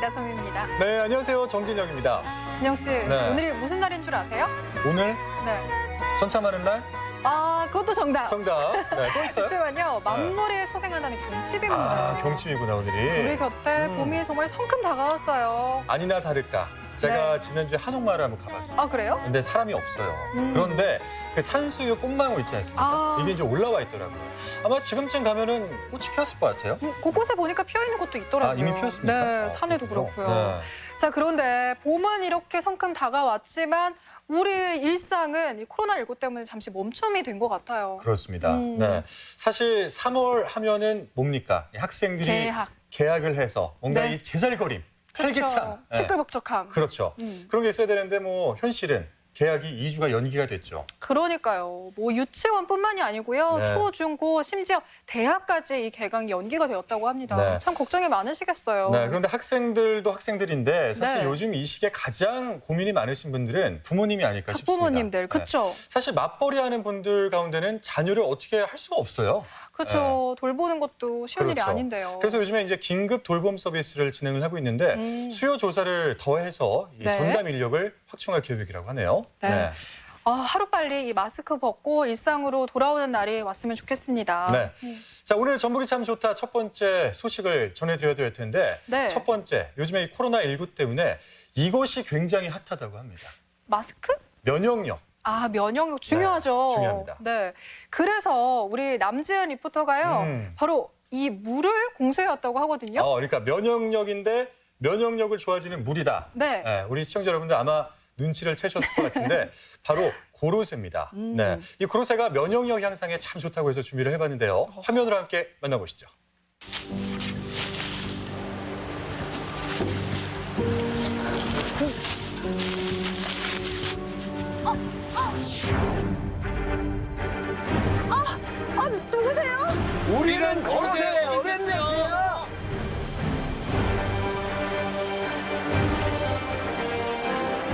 배아솜입니다. 네, 안녕하세요. 정진영입니다. 진영 씨, 네. 오늘이 무슨 날인 줄 아세요? 오늘 네. 전참하는 날? 아, 그것도 정답. 정답. 네, 또 있어요? 그렇지만요, 만물이 소생한다는 경칩입니다. 아, 경칩이구나, 오늘이. 우리 곁에 봄이 정말 성큼 다가왔어요. 아니나 다를까. 제가 네. 지난주에 한옥마을을 한번 가봤어요. 아, 그래요? 근데 사람이 없어요. 그런데 그 산수유 꽃망울 있지 않습니까? 아. 이게 이제 올라와 있더라고요. 아마 지금쯤 가면은 꽃이 피었을 것 같아요. 곳곳에 보니까 피어있는 곳도 있더라고요. 아, 이미 피었습니까? 네, 아, 산에도 그렇군요. 그렇고요. 네. 자, 그런데 봄은 이렇게 성큼 다가왔지만 우리 일상은 이 코로나19 때문에 잠시 멈춤이 된 것 같아요. 그렇습니다. 네. 사실 3월 하면은 뭡니까? 학생들이 개학을 해서 뭔가 네. 이 제잘거림, 그렇죠. 활기찬. 네. 시끌벅적함. 그렇죠. 그런 게 있어야 되는데 뭐 현실은 개학이 2주가 연기가 됐죠. 그러니까요. 뭐 유치원뿐만이 아니고요. 네. 초, 중, 고, 심지어 대학까지 이 개강이 연기가 되었다고 합니다. 네. 참 걱정이 많으시겠어요. 네, 그런데 학생들도 학생들인데 사실 네. 요즘 이 시기에 가장 고민이 많으신 분들은 부모님이 아닐까 싶습니다. 학부모님들, 그렇죠. 네. 사실 맞벌이하는 분들 가운데는 자녀를 어떻게 할 수가 없어요. 그렇죠. 돌보는 것도 쉬운 일이 그렇죠. 아닌데요. 그래서 요즘에 이제 긴급 돌봄 서비스를 진행을 하고 있는데 수요 조사를 더해서 이 네. 전담 인력을 확충할 계획이라고 하네요. 네. 하루빨리 이 마스크 벗고 일상으로 돌아오는 날이 왔으면 좋겠습니다. 네. 자, 오늘 전북이 참 좋다 첫 번째 소식을 전해드려야 될 텐데 네. 첫 번째, 요즘에 이 코로나19 때문에 이것이 굉장히 핫하다고 합니다. 마스크? 면역력. 아, 면역력 중요하죠. 네, 중요합니다. 네. 그래서 우리 남지은 리포터가요. 바로 이 물을 공수해왔다고 하거든요. 그러니까 면역력인데 면역력을 좋아지는 물이다. 네. 네, 우리 시청자 여러분들 아마 눈치를 채셨을 것 같은데 바로 고로쇠입니다. 네, 이 고로쇠가 면역력 향상에 참 좋다고 해서 준비를 해봤는데요. 화면으로 함께 만나보시죠. 누구세요? 우리는 고로쇠 어른이요.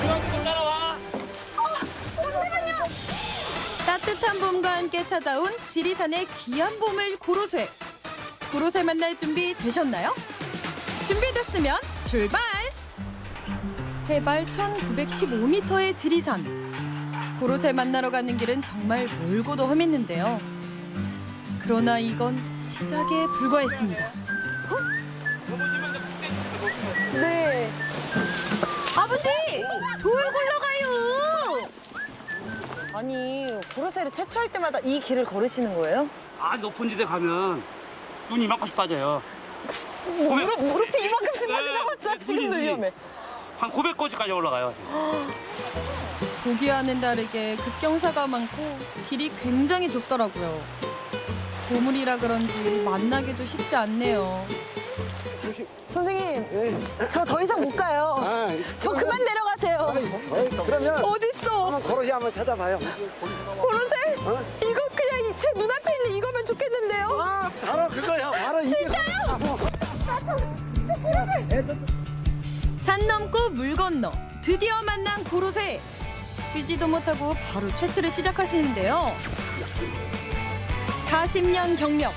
좀 따라와. 따뜻한 봄과 함께 찾아온 지리산의 귀한 봄을 고로쇠. 고로쇠 만날 준비 되셨나요? 준비됐으면 출발! 해발 1915m의 지리산. 고로쇠 만나러 가는 길은 정말 멀고도 험했는데요. 그러나 이건 시작에 불과했습니다. 네. 아버지! 돌 굴러가요! 아니, 고로쇠를 채취할 때마다 이 길을 걸으시는 거예요? 아, 높은 데에 가면 눈 이만큼씩 빠져요. 무릎이 이만큼씩 네, 빠진다고 했잖아. 네, 지금도 눈이 위험해. 한 900고지까지 올라가요. 보기와는 다르게 급경사가 많고 길이 굉장히 좁더라고요. 보물이라 그런지 만나기도 쉽지 않네요. 선생님, 저 더 이상 못 가요. 저 그만 내려가세요. 그러면 어딨어? 고로쇠 한번 찾아봐요. 고로쇠? 이거 그냥 제 눈앞에 있는 이거면 좋겠는데요? 바로 그거야. 바로 이게. 산 넘고 물 건너 드디어 만난 고로쇠. 쉬지도 못하고 바로 채취를 시작하시는데요. 40년 경력,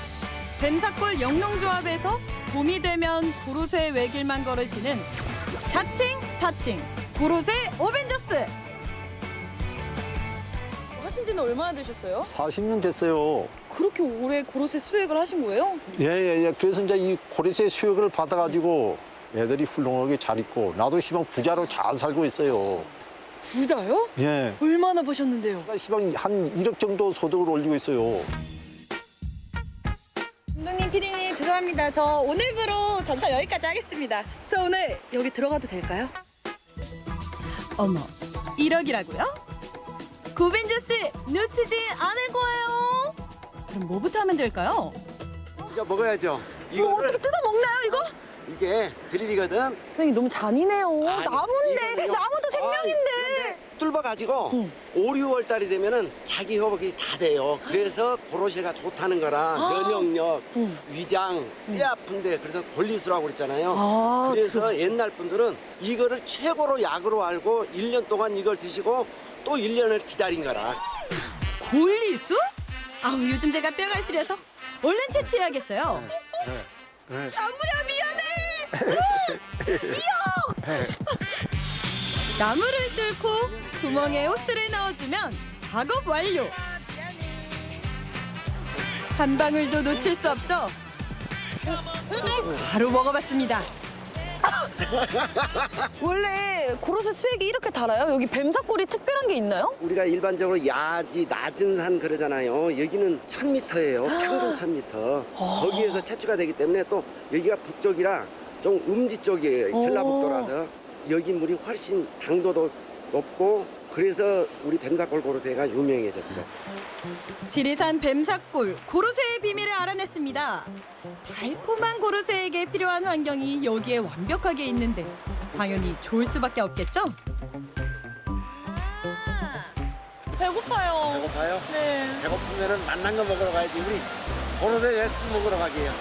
뱀사골 영농조합에서 봄이 되면 고로쇠 외길만 걸으시는 자칭 타칭 고로쇠 오벤져스. 하신 지는 얼마나 되셨어요? 40년 됐어요. 그렇게 오래 고로쇠 수액을 하신 거예요? 예. 그래서 이제 이 고로쇠 수육을 받아가지고 애들이 훌륭하게 잘 있고 나도 시방 부자로 잘 살고 있어요. 부자요? 예. 얼마나 버셨는데요? 시방 한 1억 정도 소득을 올리고 있어요. 감독님, 피디님 죄송합니다. 저 오늘부로 전차 여기까지 하겠습니다. 저 오늘 여기 들어가도 될까요? 어머, 1억이라고요? 고벤져스 놓치지 않을 거예요. 그럼 뭐부터 하면 될까요? 이거 먹어야죠. 뭐 어떻게 뜯어 먹나요, 이거? 이게 드릴이거든. 선생님 너무 잔인해요. 아니, 나무인데, 이거- 나무도 생명인데. 뚫어가지고 5, 6월 달이 되면은 자기 회복이 다 돼요. 그래서 고로쇠가 좋다는 거라 면역력, 위장, 뼈 아픈데 그래서 골리수라고 그랬잖아요. 그래서 옛날 분들은 이거를 최고로 약으로 알고 1년 동안 이걸 드시고 또 1년을 기다린 거라. 골리수? 아우, 요즘 제가 뼈가 시려서 얼른 채취해야겠어요. 나무야, 미안해. 나무를 뚫고 구멍에 호스를 넣어주면 작업 완료. 한 방울도 놓칠 수 없죠. 바로 먹어봤습니다. 원래 고로쇠 수액이 이렇게 달아요? 여기 뱀사골이 특별한 게 있나요? 우리가 일반적으로 야지 낮은 산 그러잖아요. 여기는 1000m예요. 평균 1000m. 거기에서 채취가 되기 때문에 또 여기가 북쪽이라 좀 음지 쪽이에요. 전라북도라서 여기 물이 훨씬 당도도 높고 그래서 우리 뱀사골 고로쇠가 유명해졌죠. 지리산 뱀사골 고로쇠의 비밀을 알아냈습니다. 달콤한 고로쇠에게 필요한 환경이 여기에 완벽하게 있는데 당연히 좋을 수밖에 없겠죠? 배고파요. 배고파요? 네. 배고프면은 맛난 거 먹으러 가야지. 우리 고로쇠 액수 먹으러 가게요.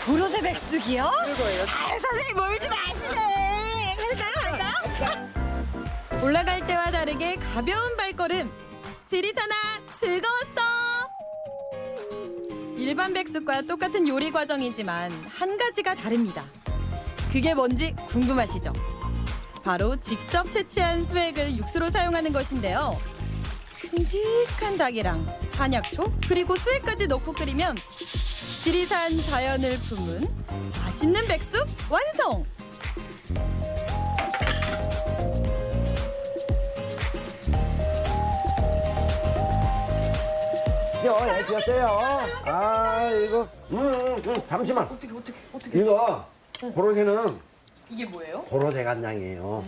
고로쇠 백숙이요? 이거예요. 아, 선생님 멀지 마시네. 갈까요? 올라갈 때와 다르게 가벼운 발걸음. 지리산아 즐거웠어. 일반 백숙과 똑같은 요리 과정이지만 한 가지가 다릅니다. 그게 뭔지 궁금하시죠? 바로 직접 채취한 수액을 육수로 사용하는 것인데요. 큼직한 닭이랑 산약초 그리고 수액까지 넣고 끓이면 지리산 자연을 품은 맛있는 백숙 완성! 애쓰셨어요. 아 이거 잠시만. 어떻게 이거 고로쇠는 이게 뭐예요? 고로쇠 간장이에요.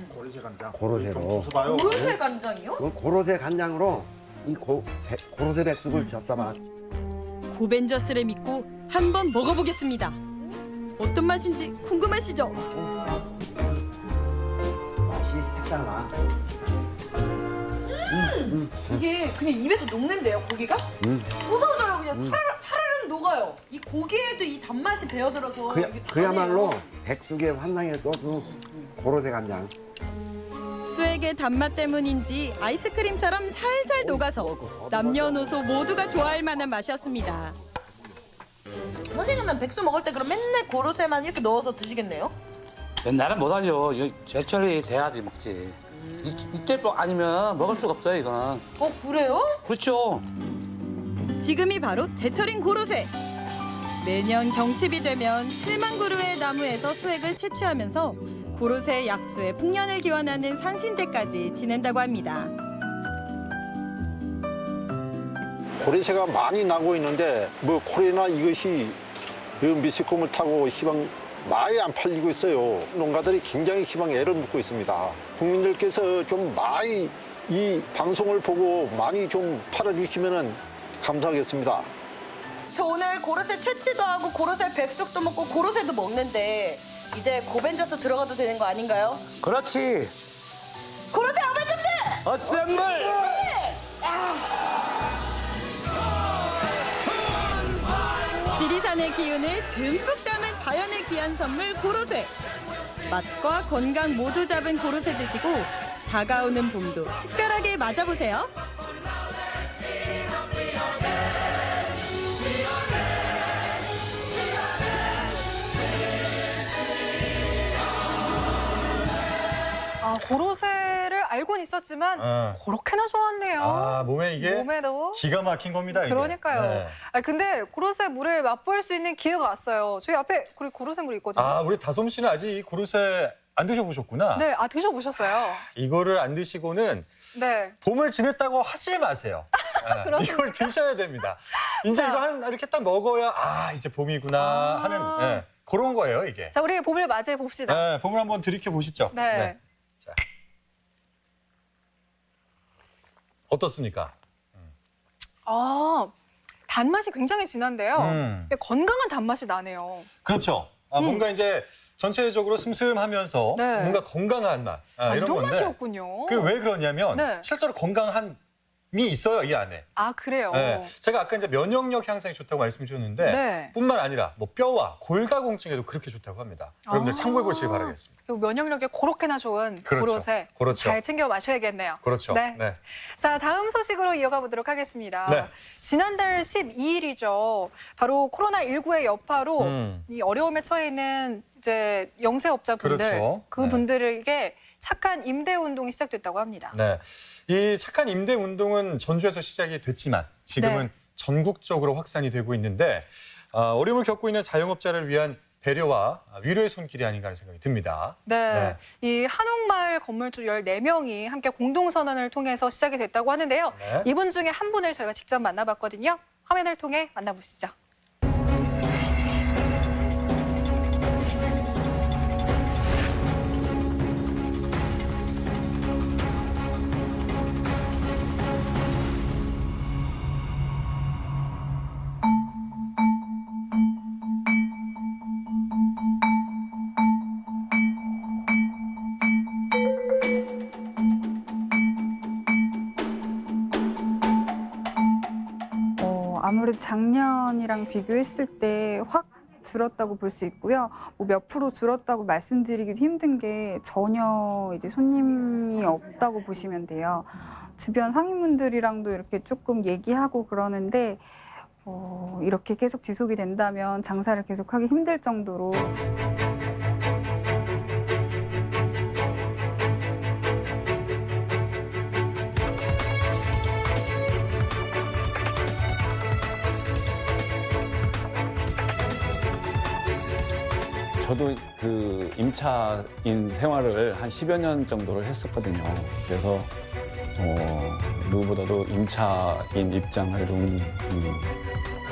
고로쇠로. 고로쇠 간장이요? 고로쇠 간장으로 이 고로쇠 백숙을 잡숴봐. 고벤저스를 믿고 한번 먹어보겠습니다. 어떤 맛인지 궁금하시죠? 맛이 색달라. 이게 그냥 입에서 녹는데요, 고기가? 부서져요, 그냥 사르르 녹아요. 이 고기에도 이 단맛이 배어들어서 이게 그야말로 다네요. 백숙의 환상의 소스 고로쇠 간장. 수액의 단맛 때문인지 아이스크림처럼 살살 녹아서 남녀노소 모두가 좋아할 만한 맛이었습니다. 선생님은 백숙 먹을 때 그럼 맨날 고로쇠만 이렇게 넣어서 드시겠네요? 옛날엔 못하죠. 이거 제철이 돼야지 먹지. 이때 아니면 먹을 수가 없어요, 이거는. 그래요? 그렇죠. 지금이 바로 제철인 고로쇠. 매년 경칩이 되면 7만 그루의 나무에서 수액을 채취하면서 고로쇠 약수의 풍년을 기원하는 산신제까지 지낸다고 합니다. 고래새가 많이 나고 있는데 뭐 코로나 이것이 미스콤을 타고 시방 많이 안 팔리고 있어요. 농가들이 굉장히 시방 애를 묻고 있습니다. 국민들께서 좀 많이 이 방송을 보고 많이 좀 팔아주시면 감사하겠습니다. 저 오늘 고로쇠 채취도 하고 고로쇠 백숙도 먹고 고로쇠도 먹는데 이제 고벤져스 들어가도 되는 거 아닌가요? 그렇지. 고로쇠 어벤져스! 어셈블! 지리산의 기운을 듬뿍 담은 자연의 귀한 선물 고로쇠. 맛과 건강 모두 잡은 고로쇠 드시고 다가오는 봄도 특별하게 맞아보세요. 아, 고로쇠를 알고는 있었지만 그렇게나 좋았네요. 아, 몸에 이게 몸에도. 기가 막힌 겁니다. 이게. 그러니까요. 네. 아, 근데 고로쇠 물을 맛볼 수 있는 기회가 왔어요. 저희 앞에 고로쇠 물이 있거든요. 아, 우리 다솜 씨는 아직 이 고로쇠 안 드셔보셨구나. 네, 드셔보셨어요? 이거를 안 드시고는 네. 봄을 지냈다고 하지 마세요. 네, 그렇습니다. 이걸 드셔야 됩니다. 이제 이거 이렇게 딱 먹어야 이제 봄이구나 하는 그런 거예요, 이게. 자, 우리 봄을 맞이해 봅시다. 네, 봄을 한번 들이켜 보시죠. 네. 자. 어떻습니까? 단맛이 굉장히 진한데요. 음. 건강한 단맛이 나네요. 그렇죠. 뭔가 이제 전체적으로 슴슴하면서 네. 뭔가 건강한 맛 이런 이런 건데 맛이었군요. 그 왜 그러냐면 네. 실제로 건강한 있어요, 이 안에. 아, 그래요? 네. 제가 아까 이제 면역력 향상에 좋다고 말씀드렸는데 네. 뿐만 아니라 뭐 뼈와 골다공증에도 그렇게 좋다고 합니다. 여러분들 참고해 보시기 바라겠습니다. 요 면역력에 그렇게나 좋은 그렇죠. 고로쇠 그렇죠. 잘 챙겨 마셔야겠네요. 그렇죠. 네. 네. 자, 다음 소식으로 이어가 보도록 하겠습니다. 네. 지난달 12일이죠. 바로 코로나19의 여파로 이 어려움에 처해 있는 이제 영세업자분들, 그렇죠. 그분들에게 착한 임대 운동이 시작됐다고 합니다. 네. 이 착한 임대 운동은 전주에서 시작이 됐지만 지금은 네. 전국적으로 확산이 되고 있는데 어려움을 겪고 있는 자영업자를 위한 배려와 위로의 손길이 아닌가 하는 생각이 듭니다. 네. 이 한옥마을 건물주 14명이 함께 공동선언을 통해서 시작이 됐다고 하는데요. 네. 이분 중에 한 분을 저희가 직접 만나봤거든요. 화면을 통해 만나보시죠. 아무래도 작년이랑 비교했을 때 확 줄었다고 볼 수 있고요. 뭐 몇 프로 줄었다고 말씀드리기도 힘든 게 전혀 이제 손님이 없다고 보시면 돼요. 주변 상인분들이랑도 이렇게 조금 얘기하고 그러는데 이렇게 계속 지속이 된다면 장사를 계속하기 힘들 정도로. 저도 그 임차인 생활을 한 10여 년 정도를 했었거든요. 그래서 누구보다도 임차인 입장을 좀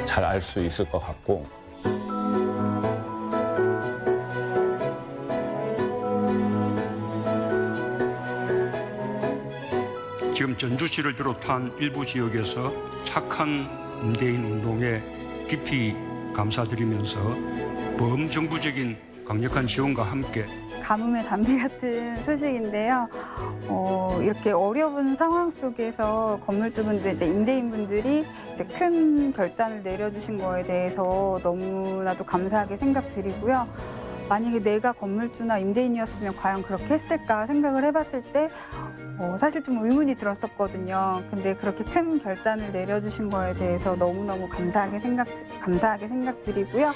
잘 알 수 있을 것 같고. 지금 전주시를 비롯한 일부 지역에서 착한 임대인 운동에 깊이 감사드리면서 범정부적인 강력한 지원과 함께 가뭄의 단비 같은 소식인데요. 이렇게 어려운 상황 속에서 건물주분들, 이제 임대인분들이 이제 큰 결단을 내려주신 거에 대해서 너무나도 감사하게 생각드리고요. 만약에 내가 건물주나 임대인이었으면 과연 그렇게 했을까 생각을 해봤을 때 사실 좀 의문이 들었었거든요. 근데 그렇게 큰 결단을 내려주신 거에 대해서 너무너무 감사하게 생각드리고요.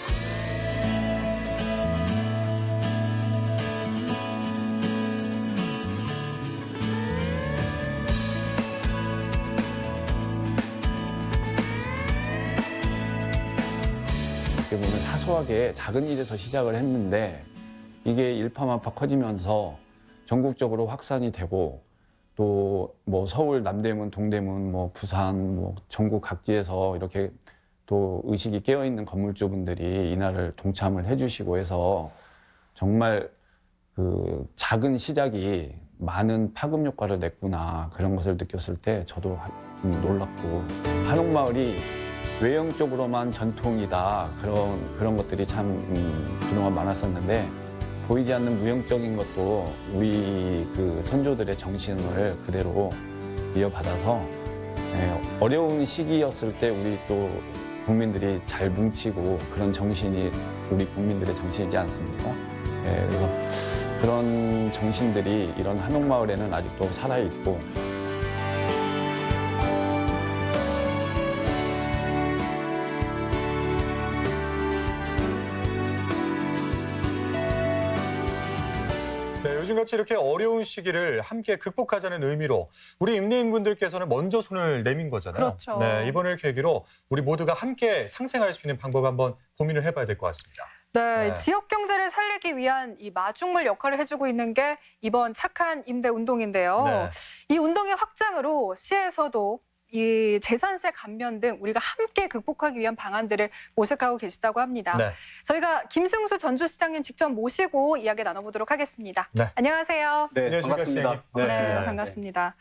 어떻게 보면 사소하게 작은 일에서 시작을 했는데 이게 일파만파 커지면서 전국적으로 확산이 되고 또 뭐 서울, 남대문, 동대문, 뭐 부산, 뭐 전국 각지에서 이렇게 또 의식이 깨어있는 건물주분들이 이날을 동참을 해주시고 해서 정말 그 작은 시작이 많은 파급 효과를 냈구나 그런 것을 느꼈을 때 저도 놀랍고 한옥마을이 외형적으로만 전통이다 그런 것들이 참 그동안 많았었는데 보이지 않는 무형적인 것도 우리 그 선조들의 정신을 그대로 이어받아서 어려운 시기였을 때 우리 또 국민들이 잘 뭉치고 그런 정신이 우리 국민들의 정신이지 않습니까? 그래서 그런 정신들이 이런 한옥마을에는 아직도 살아있고 네, 요즘같이 이렇게 어려운 시기를 함께 극복하자는 의미로 우리 임대인분들께서는 먼저 손을 내민 거잖아요. 그렇죠. 네, 이번을 계기로 우리 모두가 함께 상생할 수 있는 방법 한번 고민을 해봐야 될 것 같습니다. 네, 네. 지역 경제를 살리기 위한 이 마중물 역할을 해주고 있는 게 이번 착한 임대 운동인데요. 네. 이 운동의 확장으로 시에서도 이 재산세 감면 등 우리가 함께 극복하기 위한 방안들을 모색하고 계시다고 합니다. 네. 저희가 김승수 전주시장님 직접 모시고 이야기 나눠보도록 하겠습니다. 네. 안녕하세요. 안녕하십니까, 시장님. 네, 반갑습니다.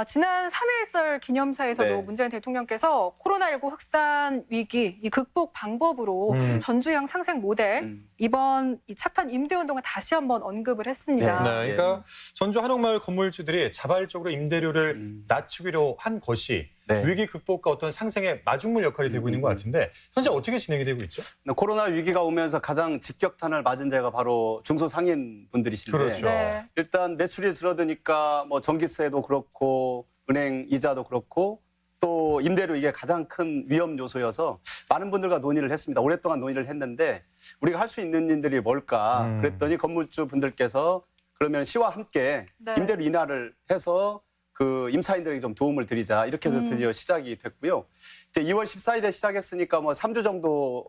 지난 3.1절 기념사에서도 네. 문재인 대통령께서 코로나19 확산 위기 이 극복 방법으로 전주형 상생 모델 이번 이 착한 임대운동을 다시 한번 언급을 했습니다. 네, 그러니까 전주 한옥마을 건물주들이 자발적으로 임대료를 낮추기로 한 것이 네. 위기 극복과 어떤 상생의 마중물 역할이 되고 있는 것 같은데 현재 어떻게 진행이 되고 있죠? 코로나 위기가 오면서 가장 직격탄을 맞은 자가 바로 중소상인 분들이신데 그렇죠. 네. 일단 매출이 줄어드니까 뭐 전기세도 그렇고 은행 이자도 그렇고 또 임대료 이게 가장 큰 위험 요소여서 많은 분들과 논의를 했습니다. 오랫동안 논의를 했는데 우리가 할 수 있는 일들이 뭘까 그랬더니 건물주 분들께서 그러면 시와 함께 네. 임대료 인하를 해서 그 임차인들에게 좀 도움을 드리자 이렇게 해서 드디어 시작이 됐고요. 이제 2월 14일에 시작했으니까 뭐 3주 정도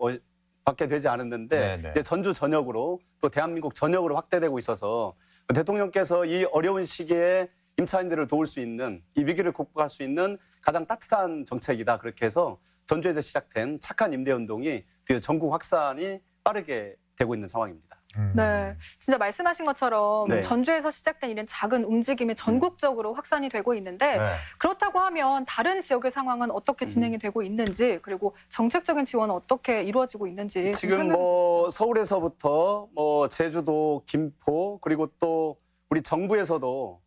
밖에 되지 않았는데 네네. 이제 전주 전역으로 또 대한민국 전역으로 확대되고 있어서 대통령께서 이 어려운 시기에 임차인들을 도울 수 있는 이 위기를 극복할 수 있는 가장 따뜻한 정책이다 그렇게 해서 전주에서 시작된 착한 임대운동이 드디어 전국 확산이 빠르게 되고 있는 상황입니다. 네, 진짜 말씀하신 것처럼 네. 전주에서 시작된 이런 작은 움직임이 전국적으로 확산이 되고 있는데 네. 그렇다고 하면 다른 지역의 상황은 어떻게 진행이 되고 있는지 그리고 정책적인 지원은 어떻게 이루어지고 있는지 좀 지금 설명해 뭐 서울에서부터 뭐 제주도, 김포 그리고 또 우리 정부에서도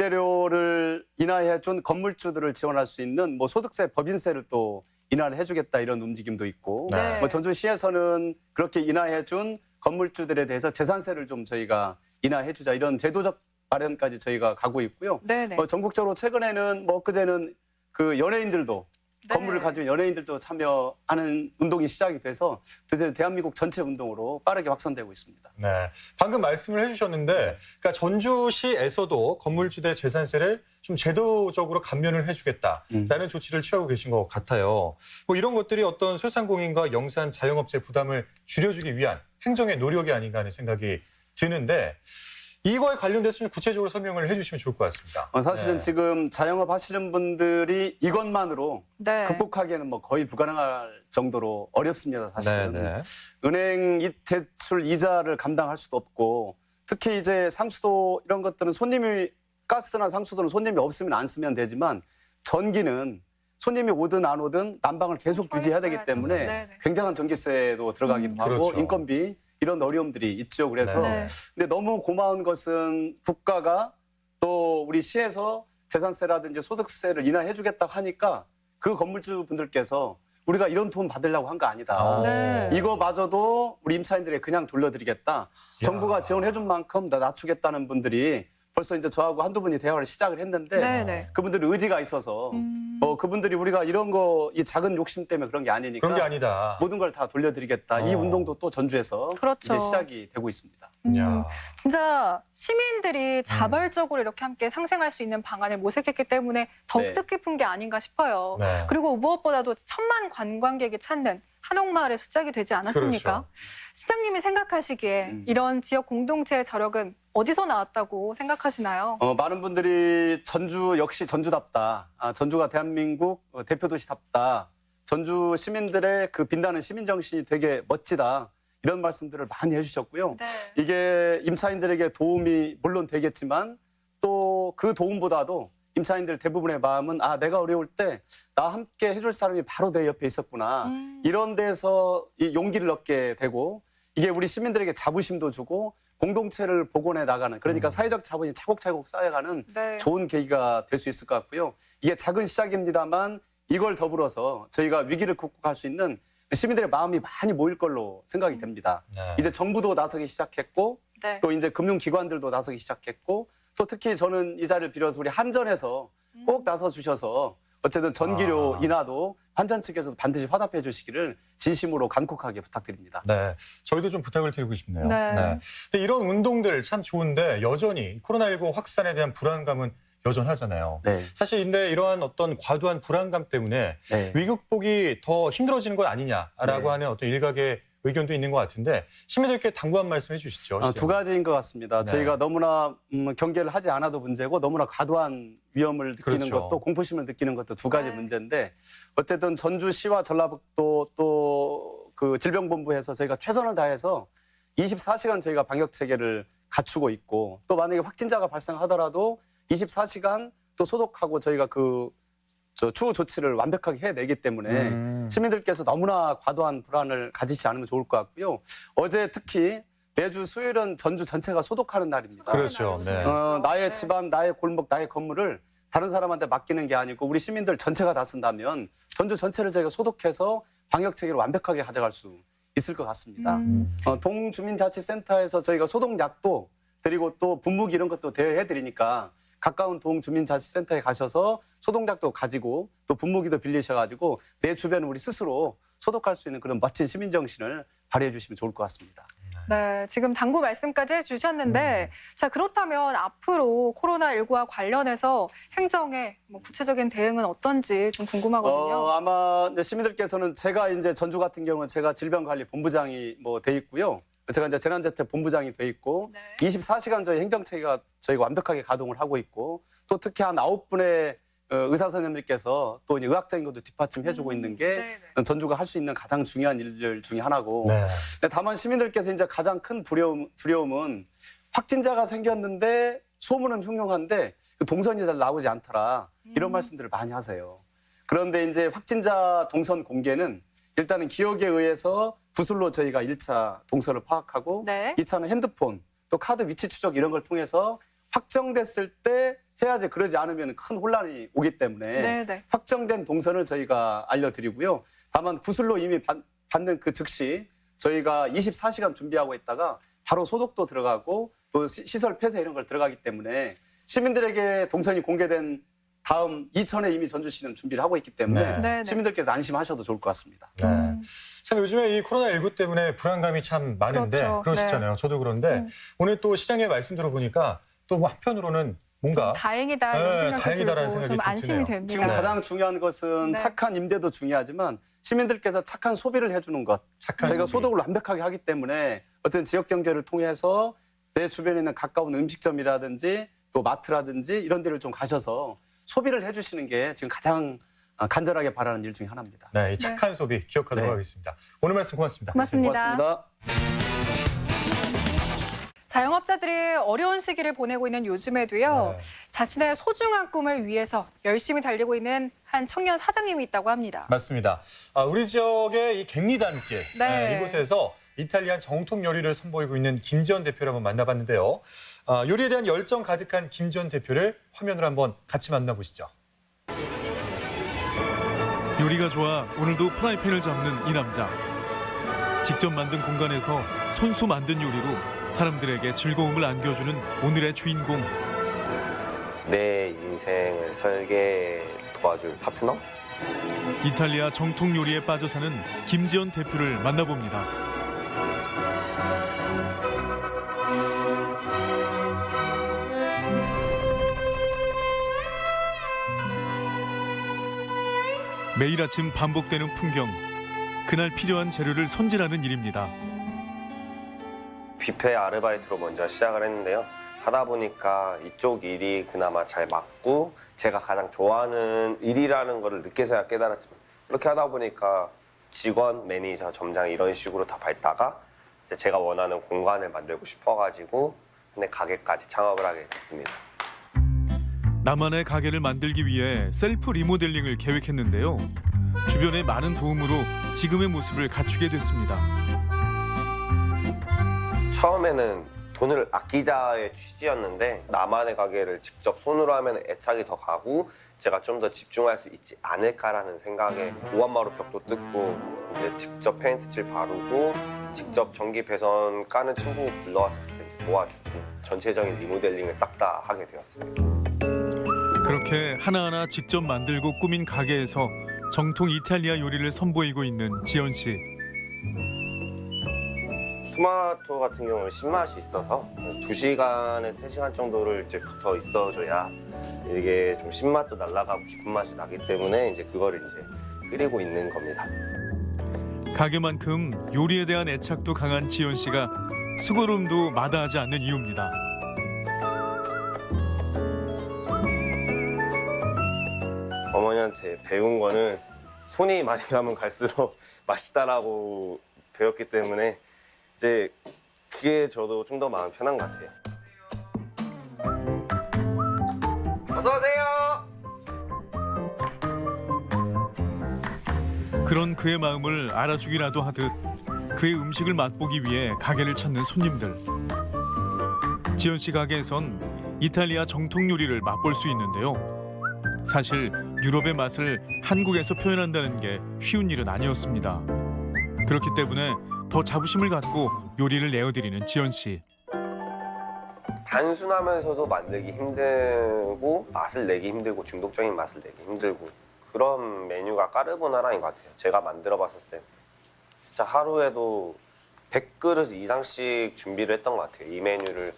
임대료를 인하해 준 건물주들을 지원할 수 있는 뭐 소득세, 법인세를 또 인하를 해주겠다 이런 움직임도 있고 네. 뭐 전주시에서는 그렇게 인하해 준 건물주들에 대해서 재산세를 좀 저희가 인하해주자 이런 제도적 마련까지 저희가 가고 있고요. 네네. 전국적으로 최근에는 뭐 엊그제는 그 연예인들도 네. 건물을 가지고 연예인들도 참여하는 운동이 시작이 돼서 드디어 대한민국 전체 운동으로 빠르게 확산되고 있습니다. 네, 방금 말씀을 해주셨는데, 그러니까 전주시에서도 건물주대 재산세를 좀 제도적으로 감면을 해주겠다라는 조치를 취하고 계신 것 같아요. 뭐 이런 것들이 어떤 소상공인과 영세한 자영업체 부담을 줄여주기 위한 행정의 노력이 아닌가 하는 생각이 드는데. 이거에 관련돼서 좀 구체적으로 설명을 해주시면 좋을 것 같습니다. 사실은 네. 지금 자영업 하시는 분들이 이것만으로 네. 극복하기에는 뭐 거의 불가능할 정도로 어렵습니다. 사실은. 네. 은행 이 대출 이자를 감당할 수도 없고 특히 이제 상수도 이런 것들은 손님이 가스나 상수도는 손님이 없으면 안 쓰면 되지만 전기는 손님이 오든 안 오든 난방을 계속 유지해야 되기 때문에 네네. 굉장한 전기세도 들어가기도 하고 그렇죠. 인건비 이런 어려움들이 있죠. 그래서 네. 근데 너무 고마운 것은 국가가 또 우리 시에서 재산세라든지 소득세를 인하해 주겠다고 하니까 그 건물주 분들께서 우리가 이런 돈 받으려고 한 거 아니다. 네. 이거마저도 우리 임차인들에게 그냥 돌려드리겠다. 정부가 지원해 준 만큼 다 낮추겠다는 분들이 벌써 이제 저하고 한두 분이 대화를 시작을 했는데 네네. 그분들이 의지가 있어서 그분들이 우리가 이런 거 이 작은 욕심 때문에 그런 게 아니니까 그런 게 아니다. 모든 걸 다 돌려드리겠다. 이 운동도 또 전주에서 그렇죠. 이제 시작이 되고 있습니다. 야. 진짜 시민들이 자발적으로 이렇게 함께 상생할 수 있는 방안을 모색했기 때문에 더욱 네. 뜻깊은 게 아닌가 싶어요. 네. 그리고 무엇보다도 1,000만 관광객이 찾는 한옥마을의 수작이 되지 않았습니까? 그렇죠. 시장님이 생각하시기에 이런 지역 공동체의 저력은 어디서 나왔다고 생각하시나요? 많은 분들이 전주 역시 전주답다. 전주가 대한민국 대표도시답다. 전주 시민들의 그 빛나는 시민정신이 되게 멋지다. 이런 말씀들을 많이 해주셨고요. 네. 이게 임차인들에게 도움이 물론 되겠지만 또 그 도움보다도 임차인들 대부분의 마음은 내가 어려울 때 나 함께 해줄 사람이 바로 내 옆에 있었구나. 이런 데서 이 용기를 얻게 되고 이게 우리 시민들에게 자부심도 주고 공동체를 복원해 나가는 그러니까 사회적 자본이 차곡차곡 쌓여가는 네. 좋은 계기가 될 수 있을 것 같고요. 이게 작은 시작입니다만 이걸 더불어서 저희가 위기를 극복할 수 있는 시민들의 마음이 많이 모일 걸로 생각이 됩니다. 네. 이제 정부도 나서기 시작했고 네. 또 이제 금융기관들도 나서기 시작했고 또 특히 저는 이 자리를 빌어서 우리 한전에서 꼭 나서 주셔서 어쨌든 전기료 인하도 한전 측에서도 반드시 화답해 주시기를 진심으로 간곡하게 부탁드립니다. 네, 저희도 좀 부탁을 드리고 싶네요. 네. 근데 이런 운동들 참 좋은데 여전히 코로나19 확산에 대한 불안감은 여전하잖아요. 네. 사실 근데 이러한 어떤 과도한 불안감 때문에 네. 위극복이 더 힘들어지는 것 아니냐라고 네. 하는 어떤 일각의 의견도 있는 것 같은데 시민들께 당부한 말씀 해주시죠. 두 가지인 것 같습니다. 네. 저희가 너무나 경계를 하지 않아도 문제고 너무나 과도한 위험을 느끼는 그렇죠. 것도 공포심을 느끼는 것도 두 가지 네. 문제인데 어쨌든 전주시와 전라북도 또 그 질병본부에서 저희가 최선을 다해서 24시간 저희가 방역 체계를 갖추고 있고 또 만약에 확진자가 발생하더라도 24시간 또 소독하고 저희가 추후 조치를 완벽하게 해내기 때문에 시민들께서 너무나 과도한 불안을 가지지 않으면 좋을 것 같고요. 어제 특히 매주 수요일은 전주 전체가 소독하는 날입니다. 그렇죠. 네. 나의 집안, 나의 골목, 나의 건물을 다른 사람한테 맡기는 게 아니고 우리 시민들 전체가 다 쓴다면 전주 전체를 저희가 소독해서 방역 체계를 완벽하게 가져갈 수 있을 것 같습니다. 동주민자치센터에서 저희가 소독약도 드리고 또 분무기 이런 것도 대여해 드리니까 가까운 동주민자치센터에 가셔서 소독약도 가지고 또 분무기도 빌리셔가지고 내 주변을 우리 스스로 소독할 수 있는 그런 멋진 시민정신을 발휘해 주시면 좋을 것 같습니다. 네, 지금 당부 말씀까지 해주셨는데 자 그렇다면 앞으로 코로나19와 관련해서 행정의 뭐 구체적인 대응은 어떤지 좀 궁금하거든요. 아마 이제 시민들께서는 제가 이제 전주 같은 경우는 제가 질병관리본부장이 돼 있고요. 제가 이제 재난대책본부장이 돼 있고 24시간 저희 행정체계가 저희가 완벽하게 가동을 하고 있고 또 특히 한 9분의 의사 선생님들께서 또 이제 의학적인 것도 뒷받침해주고 있는 게 전주가 할 수 있는 가장 중요한 일들 중에 하나고. 네. 다만 시민들께서 이제 가장 큰 두려움은 확진자가 생겼는데 소문은 흉흉한데 동선이 잘 나오지 않더라 이런 말씀들을 많이 하세요. 그런데 이제 확진자 동선 공개는 일단은 기억에 의해서 구술로 저희가 1차 동선을 파악하고 2차는 핸드폰 또 카드 위치 추적 이런 걸 통해서 확정됐을 때 해야지 그러지 않으면 큰 혼란이 오기 때문에 확정된 동선을 저희가 알려드리고요. 다만 구술로 이미 받는 그 즉시 저희가 24시간 준비하고 있다가 바로 소독도 들어가고 또 시설 폐쇄 이런 걸 들어가기 때문에 시민들에게 동선이 공개된 다음 이천에 이미 전주시는 준비를 하고 있기 때문에 시민들께서 안심하셔도 좋을 것 같습니다. 참 요즘에 이 코로나19 때문에 불안감이 참 많은데 그러시잖아요. 저도 그런데 오늘 또 시장님 말씀 들어보니까 또 한편으로는 뭔가 다행이다 이런 생각이 다행이다라는 들고 생각이 좀 안심이 됩니다. 지금 가장 중요한 것은 착한 임대도 중요하지만 시민들께서 착한 소비를 해주는 것. 저희가 소독을 완벽하게 하기 때문에 어떤 지역 경제를 통해서 내 주변에 있는 가까운 음식점이라든지 또 마트라든지 이런 데를 좀 가셔서 소비를 해주시는 게 지금 가장 간절하게 바라는 일 중에 하나입니다. 네, 이 착한 소비 기억하도록 하겠습니다. 오늘 말씀 고맙습니다. 고맙습니다. 자영업자들이 어려운 시기를 보내고 있는 요즘에도요. 자신의 소중한 꿈을 위해서 열심히 달리고 있는 한 청년 사장님이 있다고 합니다. 맞습니다. 우리 지역의 이 갱리단길 이곳에서 이탈리안 정통 요리를 선보이고 있는 김지연 대표를 한번 만나봤는데요. 요리에 대한 열정 가득한 김지연 대표를 화면으로 한번 같이 만나보시죠. 요리가 좋아 오늘도 프라이팬을 잡는 이 남자. 직접 만든 공간에서 손수 만든 요리로 사람들에게 즐거움을 안겨주는 오늘의 주인공. 내 인생을 설계 도와줄 파트너? 이탈리아 정통 요리에 빠져 사는 김지연 대표를 만나봅니다. 매일 아침 반복되는 풍경. 그날 필요한 재료를 손질하는 일입니다. 뷔페 아르바이트로 먼저 시작을 했는데요. 하다 보니까 이쪽 일이 그나마 잘 맞고 제가 가장 좋아하는 일이라는 거를 늦게서야 깨달았지만 그렇게 하다 보니까 직원, 매니저, 점장 이런 식으로 다 밟다가 이제 제가 원하는 공간을 만들고 싶어가지고 근데 가게까지 창업을 하게 됐습니다. 나만의 가게를 만들기 위해 셀프 리모델링을 계획했는데요. 주변의 많은 도움으로 지금의 모습을 갖추게 됐습니다. 처음에는 돈을 아끼자의 취지였는데 나만의 가게를 직접 손으로 하면 애착이 더 가고 제가 좀 더 집중할 수 있지 않을까라는 생각에 오한마루 벽도 뜯고 이제 직접 페인트칠 바르고 직접 전기 배선 까는 친구 불러왔을 때 이제 도와주고 전체적인 리모델링을 싹 다 하게 되었어요. 그렇게 하나하나 직접 만들고 꾸민 가게에서 정통 이탈리아 요리를 선보이고 있는 지연 씨. 토마토 같은 경우는 신맛이 있어서 2시간에 3시간 정도를 이제 붙어 있어줘야 이게 좀 신맛도 날아가고 깊은 맛이 나기 때문에 이제 그거를 이제 끓이고 있는 겁니다. 가게만큼 요리에 대한 애착도 강한 지연 씨가 수고로움도 마다하지 않는 이유입니다. 어머니한테 배운 거는 손이 많이 가면 갈수록 맛있다라고 배웠기 때문에 이제 그게 저도 좀 더 마음 편한 것 같아요. 어서 오세요. 그런 그의 마음을 알아주기라도 하듯 그의 음식을 맛보기 위해 가게를 찾는 손님들. 지연 씨 가게에선 이탈리아 정통 요리를 맛볼 수 있는데요. 사실 유럽의 맛을 한국에서 표현한다는 게 쉬운 일은 아니었습니다. 그렇기 때문에 더 자부심을 갖고 요리를 내어드리는 지연 씨. 단순하면서도 만들기 힘들고 맛을 내기 힘들고 중독적인 맛을 내기 힘들고 그런 메뉴가 까르보나라인 것 같아요. 제가 만들어 봤을 때 진짜 하루에도 100그릇 이상씩 준비를 했던 것 같아요. 이 메뉴를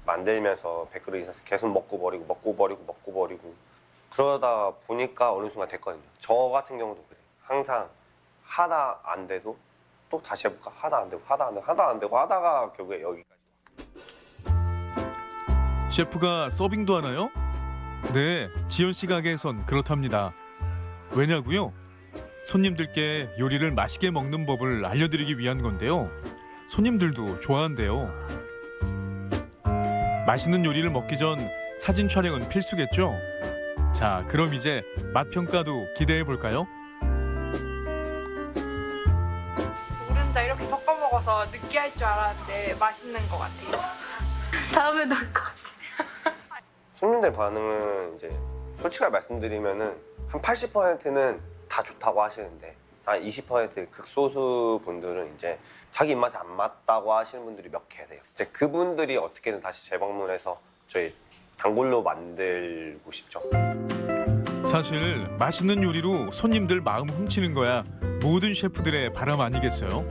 만들면서 100그릇 이상씩 계속 먹고 버리고 그러다 보니까 어느 순간 됐거든요. 저 같은 경우도 그래요. 항상 하다 안 돼도 또 다시 해볼까? 하다 안 되고 하다가 결국에 여기까지. 셰프가 서빙도 하나요? 네, 지연 씨 가게에선 그렇답니다. 왜냐고요? 손님들께 요리를 맛있게 먹는 법을 알려드리기 위한 건데요. 손님들도 좋아한대요. 맛있는 요리를 먹기 전 사진 촬영은 필수겠죠? 자, 그럼 이제 맛 평가도 기대해 볼까요? 노른자 이렇게 섞어 먹어서 느끼할 줄 알았는데 맛있는 것 같아요. 다음에도 올 것 같아요. 손님들 반응은 이제 솔직하게 말씀드리면은 한 80%는 다 좋다고 하시는데 한 20% 극소수 분들은 이제 자기 입맛에 안 맞다고 하시는 분들이 몇 계세요. 이제 그분들이 어떻게든 다시 재방문해서 저희 단골로 만들고 싶죠. 사실 맛있는 요리로 손님들 마음 훔치는 거야 모든 셰프들의 바람 아니겠어요?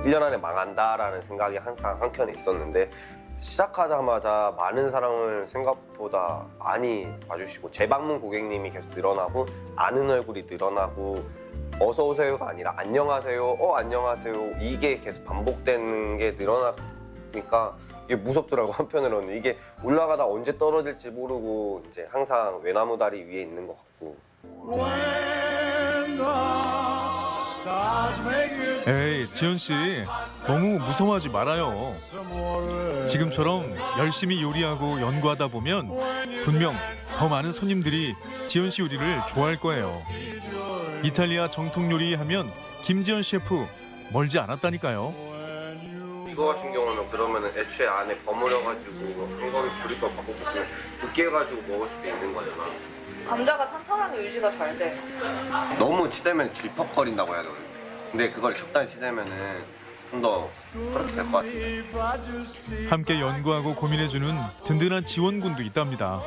1년 안에 망한다라는 생각이 항상 한켠에 있었는데 시작하자마자 많은 사랑을 생각보다 많이 봐주시고 재방문 고객님이 계속 늘어나고 아는 얼굴이 늘어나고 어서 오세요가 아니라 안녕하세요, 안녕하세요 이게 계속 반복되는 게 늘어나니까 이게 무섭더라고. 한편으로는 이게 올라가다 언제 떨어질지 모르고 이제 항상 외나무 다리 위에 있는 것 같고. 에이, 지연 씨 너무 무서워하지 말아요. 지금처럼 열심히 요리하고 연구하다 보면 분명 더 많은 손님들이 지연 씨 요리를 좋아할 거예요. 이탈리아 정통 요리 하면 김지연 셰프 멀지 않았다니까요. 이거 같은 경우는 그러면은 애초에 안에 버무려가지고 한 거를 조리법 바꿔보면 으깨가지고 먹을 수도 있는 거잖아. 감자가 탄탄하게 유지가 잘 돼. 너무 치대면 질퍽거린다고 해야 되나? 근데 그걸 적당히 치대면은 좀 더 그렇게 될 것 같은데. 함께 연구하고 고민해주는 든든한 지원군도 있답니다.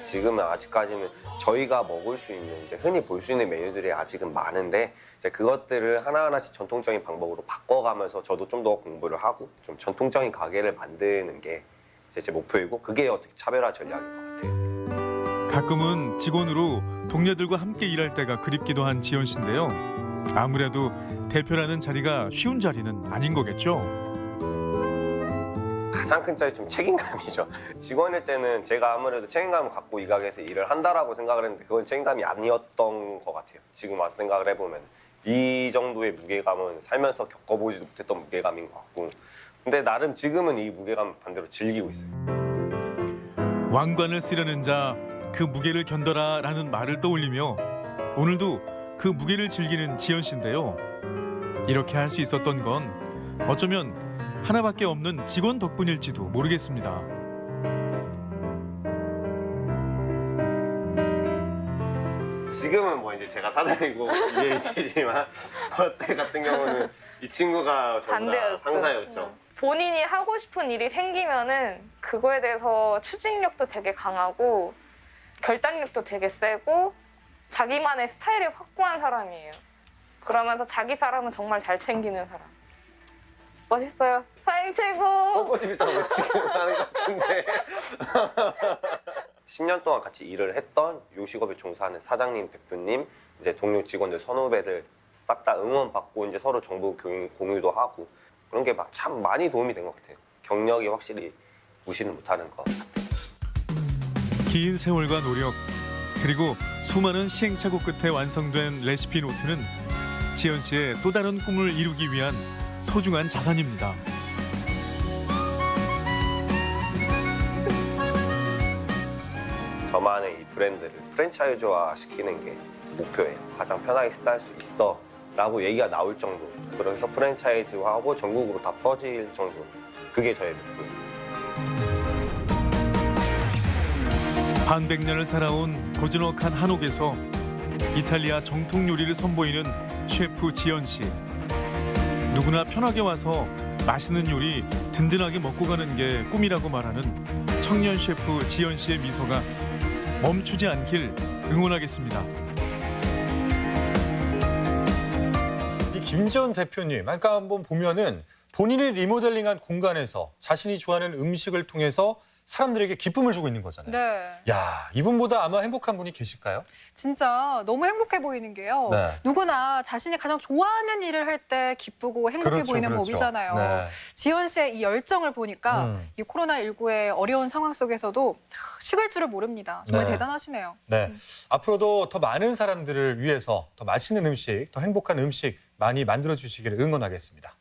지금은 아직까지는 저희가 먹을 수 있는 이제 흔히 볼 수 있는 메뉴들이 아직은 많은데 이제 그것들을 하나하나씩 전통적인 방법으로 바꿔가면서 저도 좀 더 공부를 하고 좀 전통적인 가게를 만드는 게 이제 제 목표이고 그게 어떻게 차별화 전략인 것 같아요. 가끔은 직원으로 동료들과 함께 일할 때가 그립기도 한 지연 씨인데요. 아무래도 대표라는 자리가 쉬운 자리는 아닌 거겠죠. 가장 큰 차이 좀 책임감이죠. 직원일 때는 제가 아무래도 책임감을 갖고 이 가게에서 일을 한다라고 생각을 했는데 그건 책임감이 아니었던 것 같아요. 지금 와서 생각을 해보면 이 정도의 무게감은 살면서 겪어보지도 못했던 무게감인 것 같고 근데 나름 지금은 이 무게감 반대로 즐기고 있어요. 왕관을 쓰려는 자 그 무게를 견뎌라 라는 말을 떠올리며 오늘도 그 무게를 즐기는 지연 씨인데요. 이렇게 할 수 있었던 건 어쩌면 하나밖에 없는 직원 덕분일지도 모르겠습니다. 지금은 뭐 이제 제가 사장이고 이게 이치지만 그때 같은 경우는 이 친구가 저보다 반대였죠. 상사였죠. 본인이 하고 싶은 일이 생기면은 그거에 대해서 추진력도 되게 강하고 결단력도 되게 세고 자기만의 스타일이 확고한 사람이에요. 그러면서 자기 사람은 정말 잘 챙기는 사람. 멋있어요. 사장님 최고. 똥꼬집 있다고 지금 하는 것 같은데. 10년 동안 같이 일을 했던 요식업에 종사하는 사장님, 대표님, 이제 동료 직원들, 선후배들 싹 다 응원받고 이제 서로 정보 공유도 하고 그런 게 참 많이 도움이 된 것 같아요. 경력이 확실히 무시를 못하는 것 같아요. 긴 세월과 노력 그리고 수많은 시행착오 끝에 완성된 레시피 노트는 지연 씨의 또 다른 꿈을 이루기 위한 소중한 자산입니다. 저만의 이 브랜드를 프랜차이즈화 시키는 게 목표예요. 가장 편하게 식사할 수 있어 라고 얘기가 나올 정도. 그래서 프랜차이즈화하고 전국으로 다 퍼질 정도. 그게 저의 목표예요. 반백년을 살아온 고즈넉한 한옥에서 이탈리아 정통 요리를 선보이는 셰프 지연 씨. 누구나 편하게 와서 맛있는 요리 든든하게 먹고 가는 게 꿈이라고 말하는 청년 셰프 지연 씨의 미소가 멈추지 않길 응원하겠습니다. 이 김지연 대표님, 아까 한번 보면은 본인이 리모델링한 공간에서 자신이 좋아하는 음식을 통해서 사람들에게 기쁨을 주고 있는 거잖아요. 네. 야, 이분보다 아마 행복한 분이 계실까요? 진짜 너무 행복해 보이는 게요. 네. 누구나 자신이 가장 좋아하는 일을 할 때 기쁘고 행복해 그렇죠, 보이는 그렇죠. 법이잖아요. 네. 지연 씨의 이 열정을 보니까 이 코로나19의 어려운 상황 속에서도 식을 줄을 모릅니다. 정말 네. 대단하시네요. 네. 앞으로도 더 많은 사람들을 위해서 더 맛있는 음식, 더 행복한 음식 많이 만들어 주시기를 응원하겠습니다.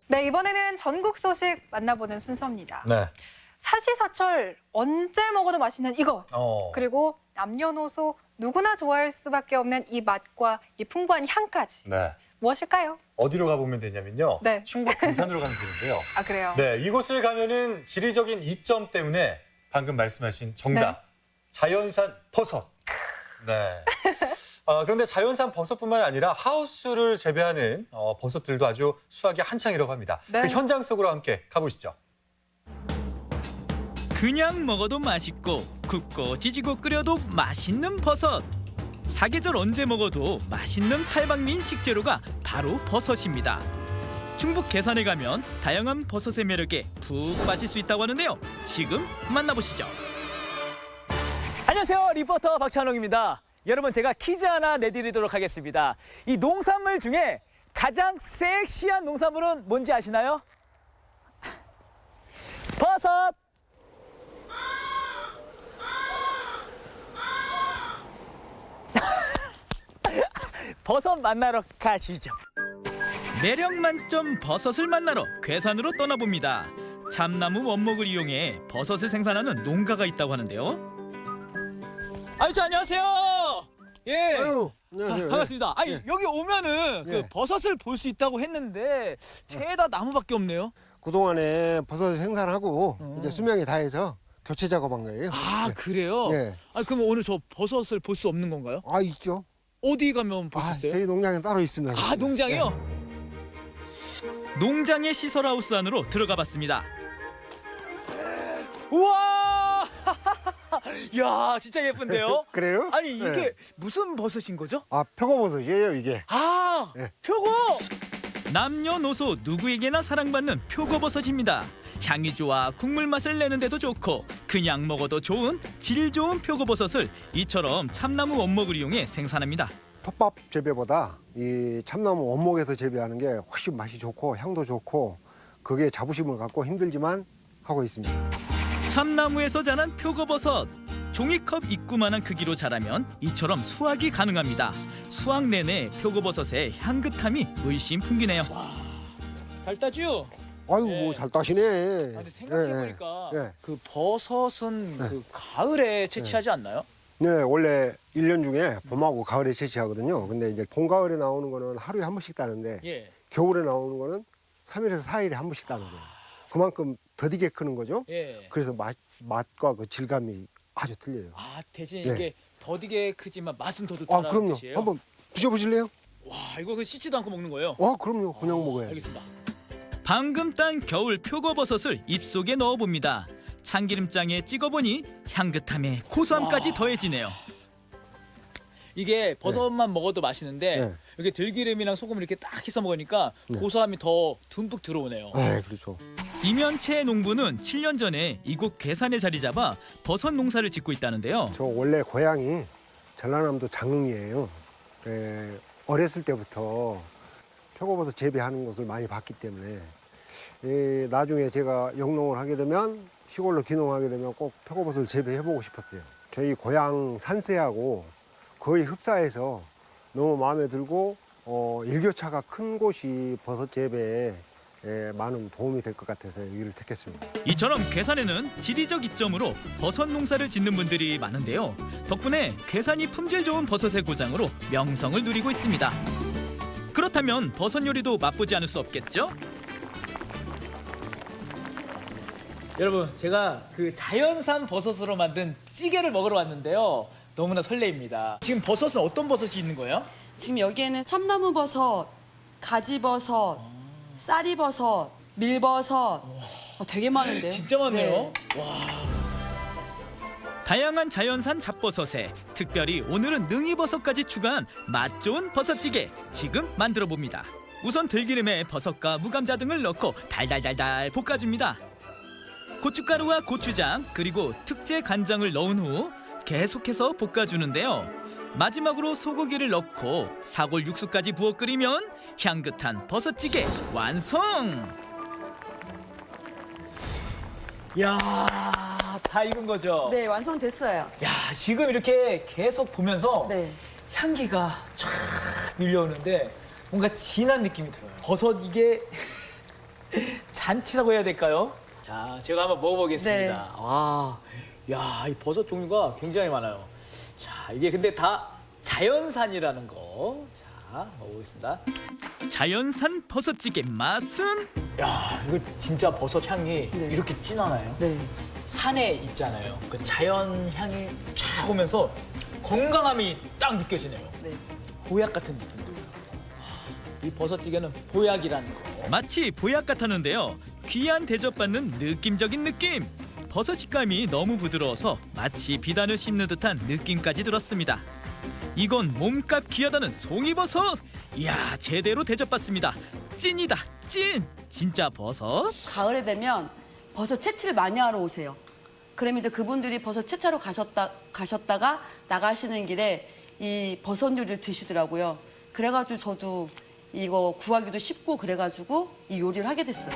네, 이번에는 전국 소식 만나보는 순서입니다. 네. 사시사철 언제 먹어도 맛있는 이것. 그리고 남녀노소 누구나 좋아할 수밖에 없는 이 맛과 이 풍부한 향까지. 네. 무엇일까요? 어디로 가보면 되냐면요. 네. 충북 금산으로 가면 되는데요. 아, 그래요? 네, 이곳을 가면은 지리적인 이점 때문에 방금 말씀하신 정답, 네. 자연산 버섯. 네. 그런데 자연산 버섯뿐만 아니라 하우스를 재배하는 버섯들도 아주 수확이 한창이라고 합니다. 네. 그 현장 속으로 함께 가보시죠. 그냥 먹어도 맛있고 굽고 찌지고 끓여도 맛있는 버섯. 사계절 언제 먹어도 맛있는 팔방미인 식재료가 바로 버섯입니다. 충북 괴산에 가면 다양한 버섯의 매력에 푹 빠질 수 있다고 하는데요. 지금 만나보시죠. 안녕하세요. 리포터 박찬홍입니다. 여러분, 제가 퀴즈 하나 내드리도록 하겠습니다. 이 농산물 중에 가장 섹시한 농산물은 뭔지 아시나요? 버섯! 버섯 만나러 가시죠. 매력 만점 버섯을 만나러 괴산으로 떠나봅니다. 참나무 원목을 이용해 버섯을 생산하는 농가가 있다고 하는데요. 아저씨, 안녕하세요. 예. 아유, 안녕하세요. 반갑습니다. 아니, 예. 여기 오면은 예. 그 버섯을 볼 수 있다고 했는데 죄다 나무밖에 없네요. 그동안에 버섯을 생산하고 이제 수명이 다해서 교체 작업한 거예요. 아, 예. 그래요? 예. 아, 그럼 오늘 저 버섯을 볼 수 없는 건가요? 아, 있죠. 어디 가면 볼 수 있어요? 저희 농장에 따로 있습니다. 아, 농장이요? 농장의 시설하우스 안으로 들어가 봤습니다. 우와! 야, 진짜 예쁜데요? 그래요? 아니, 이게 네. 무슨 버섯인 거죠? 아, 표고버섯이에요, 이게. 아, 예. 표고! 남녀노소 누구에게나 사랑받는 표고버섯입니다. 향이 좋아 국물 맛을 내는데도 좋고 그냥 먹어도 좋은 질 좋은 표고버섯을 이처럼 참나무 원목을 이용해 생산합니다. 톱밥 재배보다 이 참나무 원목에서 재배하는 게 훨씬 맛이 좋고 향도 좋고 그게 자부심을 갖고 힘들지만 하고 있습니다. 참나무에서 자란 표고버섯. 종이컵 입구만한 크기로 자라면 이처럼 수확이 가능합니다. 수확 내내 표고버섯의 향긋함이 물씬 풍기네요. 잘 따지요? 아이고, 뭐 잘 따시네. 근데 생각해보니까 예. 그 버섯은 그 가을에 채취하지 않나요? 네, 원래 1년 중에 봄하고 가을에 채취하거든요. 근데 이제 봄, 가을에 나오는 거는 하루에 한 번씩 따는데 예. 겨울에 나오는 거는 3일에서 4일에 한 번씩 따는 거예요. 그만큼 더디게 크는 거죠. 예. 그래서 맛과 그 질감이 아주 틀려요. 아, 대신 예. 이게 더디게 크지만 맛은 더 아, 좋다는 그럼요. 뜻이에요? 한번 드셔보실래요? 와, 이거 그 씻지도 않고 먹는 거예요? 그럼요. 그냥 먹어요. 알겠습니다. 방금 딴 겨울 표고버섯을 입속에 넣어봅니다. 참기름장에 찍어보니 향긋함에 고소함까지 더해지네요. 이게 버섯만 먹어도 맛있는데 네. 이렇게 들기름이랑 소금을 이렇게 딱 해서 먹으니까 네. 고소함이 더 듬뿍 들어오네요. 네, 그렇죠. 이면채 농부는 7년 전에 이곳 괴산에 자리 잡아 버섯 농사를 짓고 있다는데요. 저 원래 고향이 전라남도 장흥이에요. 어렸을 때부터 표고버섯 재배하는 것을 많이 봤기 때문에 나중에 제가 영농을 하게 되면 시골로 귀농하게 되면 꼭 표고버섯을 재배해보고 싶었어요. 저희 고향 산세하고 거의 흡사해서 너무 마음에 들고 일교차가 큰 곳이 버섯 재배에 많은 도움이 될 것 같아서 여기를 택했습니다. 이처럼 괴산에는 지리적 이점으로 버섯 농사를 짓는 분들이 많은데요. 덕분에 괴산이 품질 좋은 버섯의 고장으로 명성을 누리고 있습니다. 그렇다면 버섯 요리도 맛보지 않을 수 없겠죠? 여러분, 제가 그 자연산 버섯으로 만든 찌개를 먹으러 왔는데요. 너무나 설레입니다. 지금 버섯은 어떤 버섯이 있는 거예요? 지금 여기에는 참나무 버섯, 가지버섯, 쌀이버섯, 밀버섯 되게 많은데요. 진짜 많네요. 다양한 자연산 잡버섯에 특별히 오늘은 능이버섯까지 추가한 맛 좋은 버섯찌개 지금 만들어 봅니다. 우선 들기름에 버섯과 무감자 등을 넣고 달달달달 볶아줍니다. 고춧가루와 고추장 그리고 특제 간장을 넣은 후 계속해서 볶아주는데요. 마지막으로 소고기를 넣고 사골 육수까지 부어 끓이면 향긋한 버섯찌개 완성! 이야, 다 익은 거죠? 네, 완성됐어요. 야, 지금 이렇게 계속 보면서 네. 향기가 쫙 밀려오는데 뭔가 진한 느낌이 들어요. 버섯 이게 잔치라고 해야 될까요? 자, 제가 한번 먹어보겠습니다. 네. 와, 야, 이 버섯 종류가 굉장히 많아요. 자, 이게 근데 다 자연산이라는 거. 자, 먹어보겠습니다. 자연산 버섯찌개 맛은? 야, 이거 진짜 버섯 향이 이렇게 진하나요? 네. 산에 있잖아요. 그 자연 향이 쫙 오면서 건강함이 딱 느껴지네요. 네. 보약 같은 느낌. 이 버섯찌개는 보약이라는 거. 마치 보약 같았는데요. 귀한 대접받는 느낌적인 느낌. 버섯 식감이 너무 부드러워서 마치 비단을 씹는 듯한 느낌까지 들었습니다. 이건 몸값 귀하다는 송이버섯. 이야, 제대로 대접받습니다. 찐이다, 찐. 진짜 버섯. 가을에 되면 버섯 채취를 많이 하러 오세요. 그러면 이제 그분들이 버섯 채취하러 가셨다가 나가시는 길에 이 버섯 요리를 드시더라고요. 그래가지고 저도 이거 구하기도 쉽고 그래가지고 이 요리를 하게 됐어요.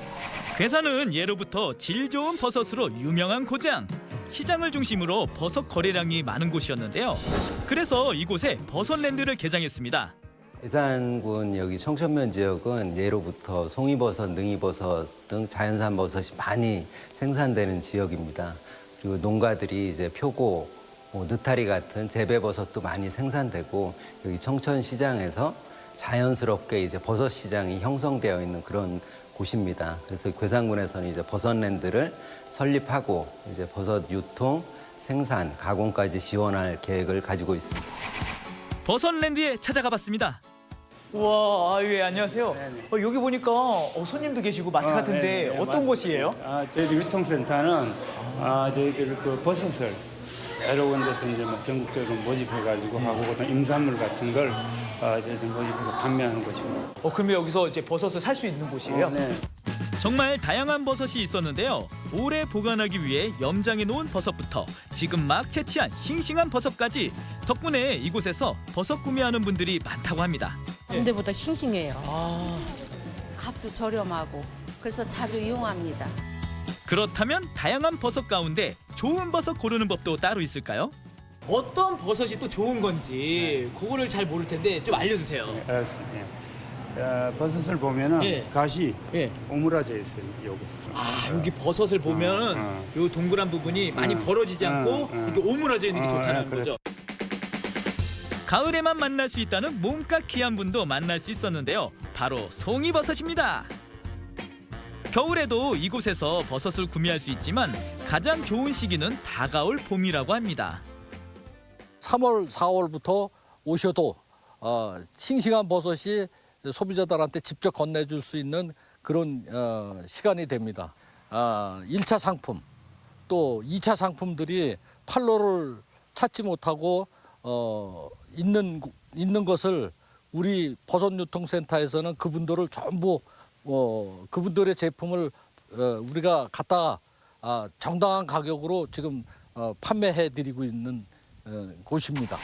괴산은 예로부터 질 좋은 버섯으로 유명한 고장. 시장을 중심으로 버섯 거래량이 많은 곳이었는데요. 그래서 이곳에 버섯랜드를 개장했습니다. 괴산군 여기 청천면 지역은 예로부터 송이버섯, 능이버섯 등 자연산 버섯이 많이 생산되는 지역입니다. 그리고 농가들이 이제 표고, 느타리 같은 재배버섯도 많이 생산되고 여기 청천시장에서 자연스럽게 이제 버섯 시장이 형성되어 있는 그런 곳입니다. 그래서 괴산군에서는 이제 버섯랜드를 설립하고 이제 버섯 유통, 생산, 가공까지 지원할 계획을 가지고 있습니다. 버섯랜드에 찾아가 봤습니다. 우와, 예, 안녕하세요. 여기 보니까 손님도 계시고 마트 같은데 네, 어떤 곳이에요? 저희 유통센터는 저희들 그 버섯을 여러 군데서 이제 전국적으로 모집해가지고 하고 그다음 임산물 같은 걸 저희들 모집해서 판매하는 곳입니다. 그러면 여기서 이제 버섯을 살 수 있는 곳이에요? 네. 정말 다양한 버섯이 있었는데요. 오래 보관하기 위해 염장해 놓은 버섯부터 지금 막 채취한 싱싱한 버섯까지 덕분에 이곳에서 버섯 구매하는 분들이 많다고 합니다. 군대보다 싱싱해요. 값도 저렴하고 그래서 자주 이용합니다. 그렇다면 다양한 버섯 가운데 좋은 버섯 고르는 법도 따로 있을까요? 어떤 버섯이 또 좋은 건지 그거를 잘 모를 텐데 좀 알려주세요. 네, 알았습니다. 버섯을 보면은 가시 오므라져 있어요. 요거. 여기 버섯을 보면 요 동그란 부분이 많이 벌어지지 않고 이렇게 오므라져 있는 게 좋다는 거죠. 가을에만 만날 수 있다는 몸값 귀한 분도 만날 수 있었는데요. 바로 송이버섯입니다. 겨울에도 이곳에서 버섯을 구매할 수 있지만 가장 좋은 시기는 다가올 봄이라고 합니다. 3월, 4월부터 오셔도 싱싱한 버섯이 소비자들한테 직접 건네줄 수 있는 그런 시간이 됩니다. 1차 상품, 또 2차 상품들이 판로를 찾지 못하고 있는 것을 우리 버섯유통센터에서는 그분들을 전부 그분들의 제품을 우리가 갖다가 정당한 가격으로 지금 판매해드리고 있는 곳입니다.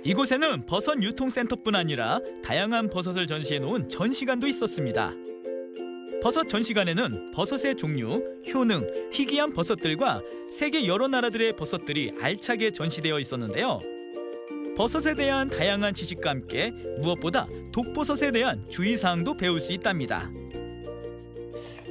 이곳에는 버섯 유통센터뿐 아니라 다양한 버섯을 전시해 놓은 전시관도 있었습니다. 버섯 전시관에는 버섯의 종류, 효능, 희귀한 버섯들과 세계 여러 나라들의 버섯들이 알차게 전시되어 있었는데요. 버섯에 대한 다양한 지식과 함께 무엇보다 독버섯에 대한 주의사항도 배울 수 있답니다.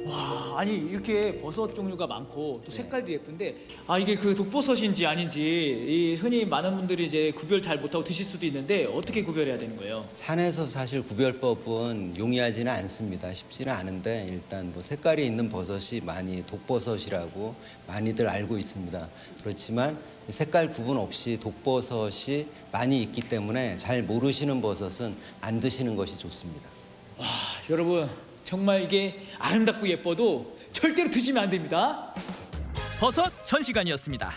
와, 아니 이렇게 버섯 종류가 많고 또 색깔도 예쁜데 이게 그 독버섯인지 아닌지 이 흔히 많은 분들이 이제 구별 잘 못하고 드실 수도 있는데 어떻게 구별해야 되는 거예요? 산에서 사실 구별법은 용이하지는 않습니다. 쉽지는 않은데 일단 뭐 색깔이 있는 버섯이 많이 독버섯이라고 많이들 알고 있습니다. 그렇지만 색깔 구분 없이 독버섯이 많이 있기 때문에 잘 모르시는 버섯은 안 드시는 것이 좋습니다. 와, 여러분 정말 이게 아름답고 예뻐도 절대로 드시면 안 됩니다. 버섯 전시관이었습니다.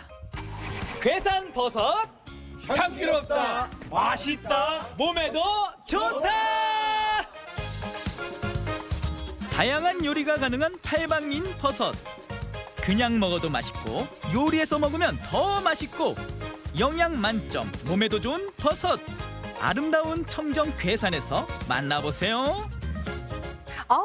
괴산 버섯 향기롭다, 맛있다, 몸에도 좋다. 다양한 요리가 가능한 팔방민 버섯. 그냥 먹어도 맛있고 요리해서 먹으면 더 맛있고 영양 만점, 몸에도 좋은 버섯. 아름다운 청정 괴산에서 만나보세요. 아우,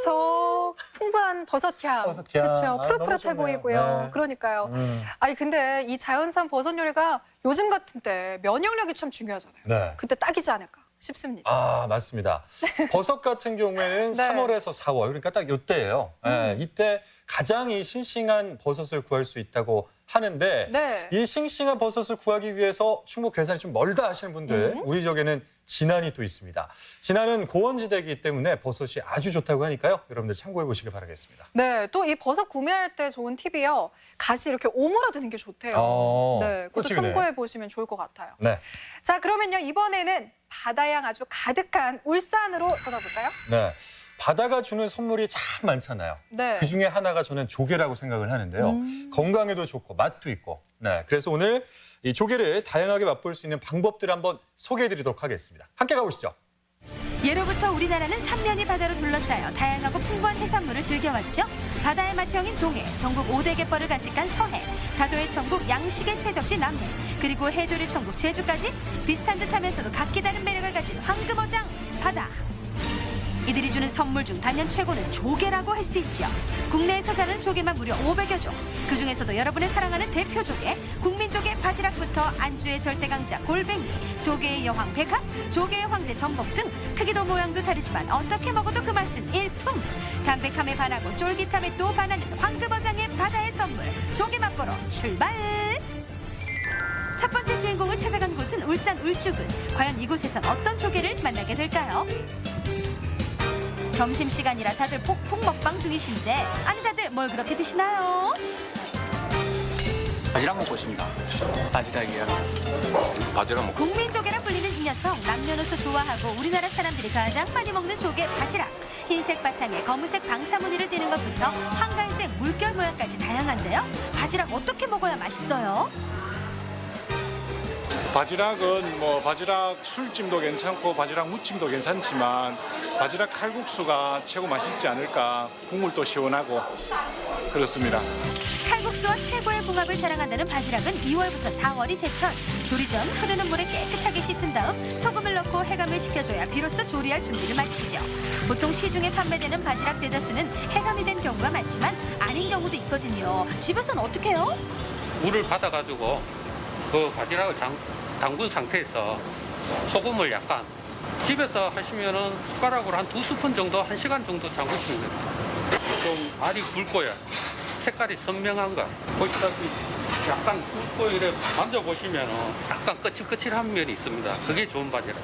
저 풍부한 버섯향. 버섯향. 그렇죠. 아, 푸릇푸릇해 너무 좋네요. 보이고요. 네. 그러니까요. 아니 근데 이 자연산 버섯 요리가 요즘 같은 때 면역력이 참 중요하잖아요. 네. 그때 딱이지 않을까 싶습니다. 아, 맞습니다. 버섯 같은 경우에는 네. 3월에서 4월, 그러니까 딱 이때예요. 예, 이때 가장 이 싱싱한 버섯을 구할 수 있다고 하는데 네. 이 싱싱한 버섯을 구하기 위해서 충북 괴산이 좀 멀다 하시는 분들, 우리 지역에는 진안이 또 있습니다. 진안은 고원지대이기 때문에 버섯이 아주 좋다고 하니까요. 여러분들 참고해 보시길 바라겠습니다. 네, 또 이 버섯 구매할 때 좋은 팁이요. 갓이 이렇게 오므라드는 게 좋대요. 네, 그것도 꿀팁이네. 참고해 보시면 좋을 것 같아요. 네. 자, 그러면요 이번에는 바다향 아주 가득한 울산으로 떠나볼까요? 네. 바다가 주는 선물이 참 많잖아요. 네. 그 중에 하나가 저는 조개라고 생각을 하는데요. 건강에도 좋고 맛도 있고. 네. 그래서 오늘 이 조개를 다양하게 맛볼 수 있는 방법들을 한번 소개해드리도록 하겠습니다. 함께 가보시죠. 예로부터 우리나라는 삼면이 바다로 둘러싸여 다양하고 풍부한 해산물을 즐겨왔죠. 바다의 맏형인 동해, 전국 5대 갯벌을 간직한 서해, 다도의 천국 양식의 최적지 남해, 그리고 해조류 천국 제주까지 비슷한 듯하면서도 각기 다른 매력을 가진 황금어장 바다. 이들이 주는 선물 중 단연 최고는 조개라고 할 수 있죠. 국내에서 자라는 조개만 무려 500여 종. 그중에서도 여러분의 사랑하는 대표 조개, 국민조개 바지락부터 안주의 절대 강자 골뱅이, 조개의 여왕 백합, 조개의 황제 전복 등 크기도 모양도 다르지만 어떻게 먹어도 그 맛은 일품. 담백함에 반하고 쫄깃함에 또 반하는 황금어장의 바다의 선물, 조개 맛보러 출발! 첫 번째 주인공을 찾아간 곳은 울산 울주군. 과연 이곳에선 어떤 조개를 만나게 될까요? 점심시간이라 다들 폭풍 먹방 중이신데 아니 다들 뭘 그렇게 드시나요? 바지락 먹고 있습니다. 바지락이요. 바지락 먹고. 국민조개라 불리는 이 녀석 남녀노소 좋아하고 우리나라 사람들이 가장 많이 먹는 조개 바지락. 흰색 바탕에 검은색 방사무늬를 띠는 것부터 황갈색 물결 모양까지 다양한데요. 바지락 어떻게 먹어야 맛있어요? 바지락은 뭐 바지락 술찜도 괜찮고 바지락 무침도 괜찮지만 바지락 칼국수가 최고 맛있지 않을까. 국물도 시원하고 그렇습니다. 칼국수와 최고의 궁합을 자랑한다는 바지락은 2월부터 4월이 제철. 조리 전 흐르는 물에 깨끗하게 씻은 다음 소금을 넣고 해감을 시켜줘야 비로소 조리할 준비를 마치죠. 보통 시중에 판매되는 바지락 대다수는 해감이 된 경우가 많지만 아닌 경우도 있거든요. 집에서는 어떻게 해요? 물을 받아가지고 그 바지락을 담근 상태에서 소금을 약간 집에서 하시면은 숟가락으로 한 2스푼 정도 1시간 정도 담그시면 됩니다. 좀 알이 굵고요. 색깔이 선명한 거. 보시다시피 약간 굵고 이래 만져보시면은 약간 거칠거칠한 면이 있습니다. 그게 좋은 바지락.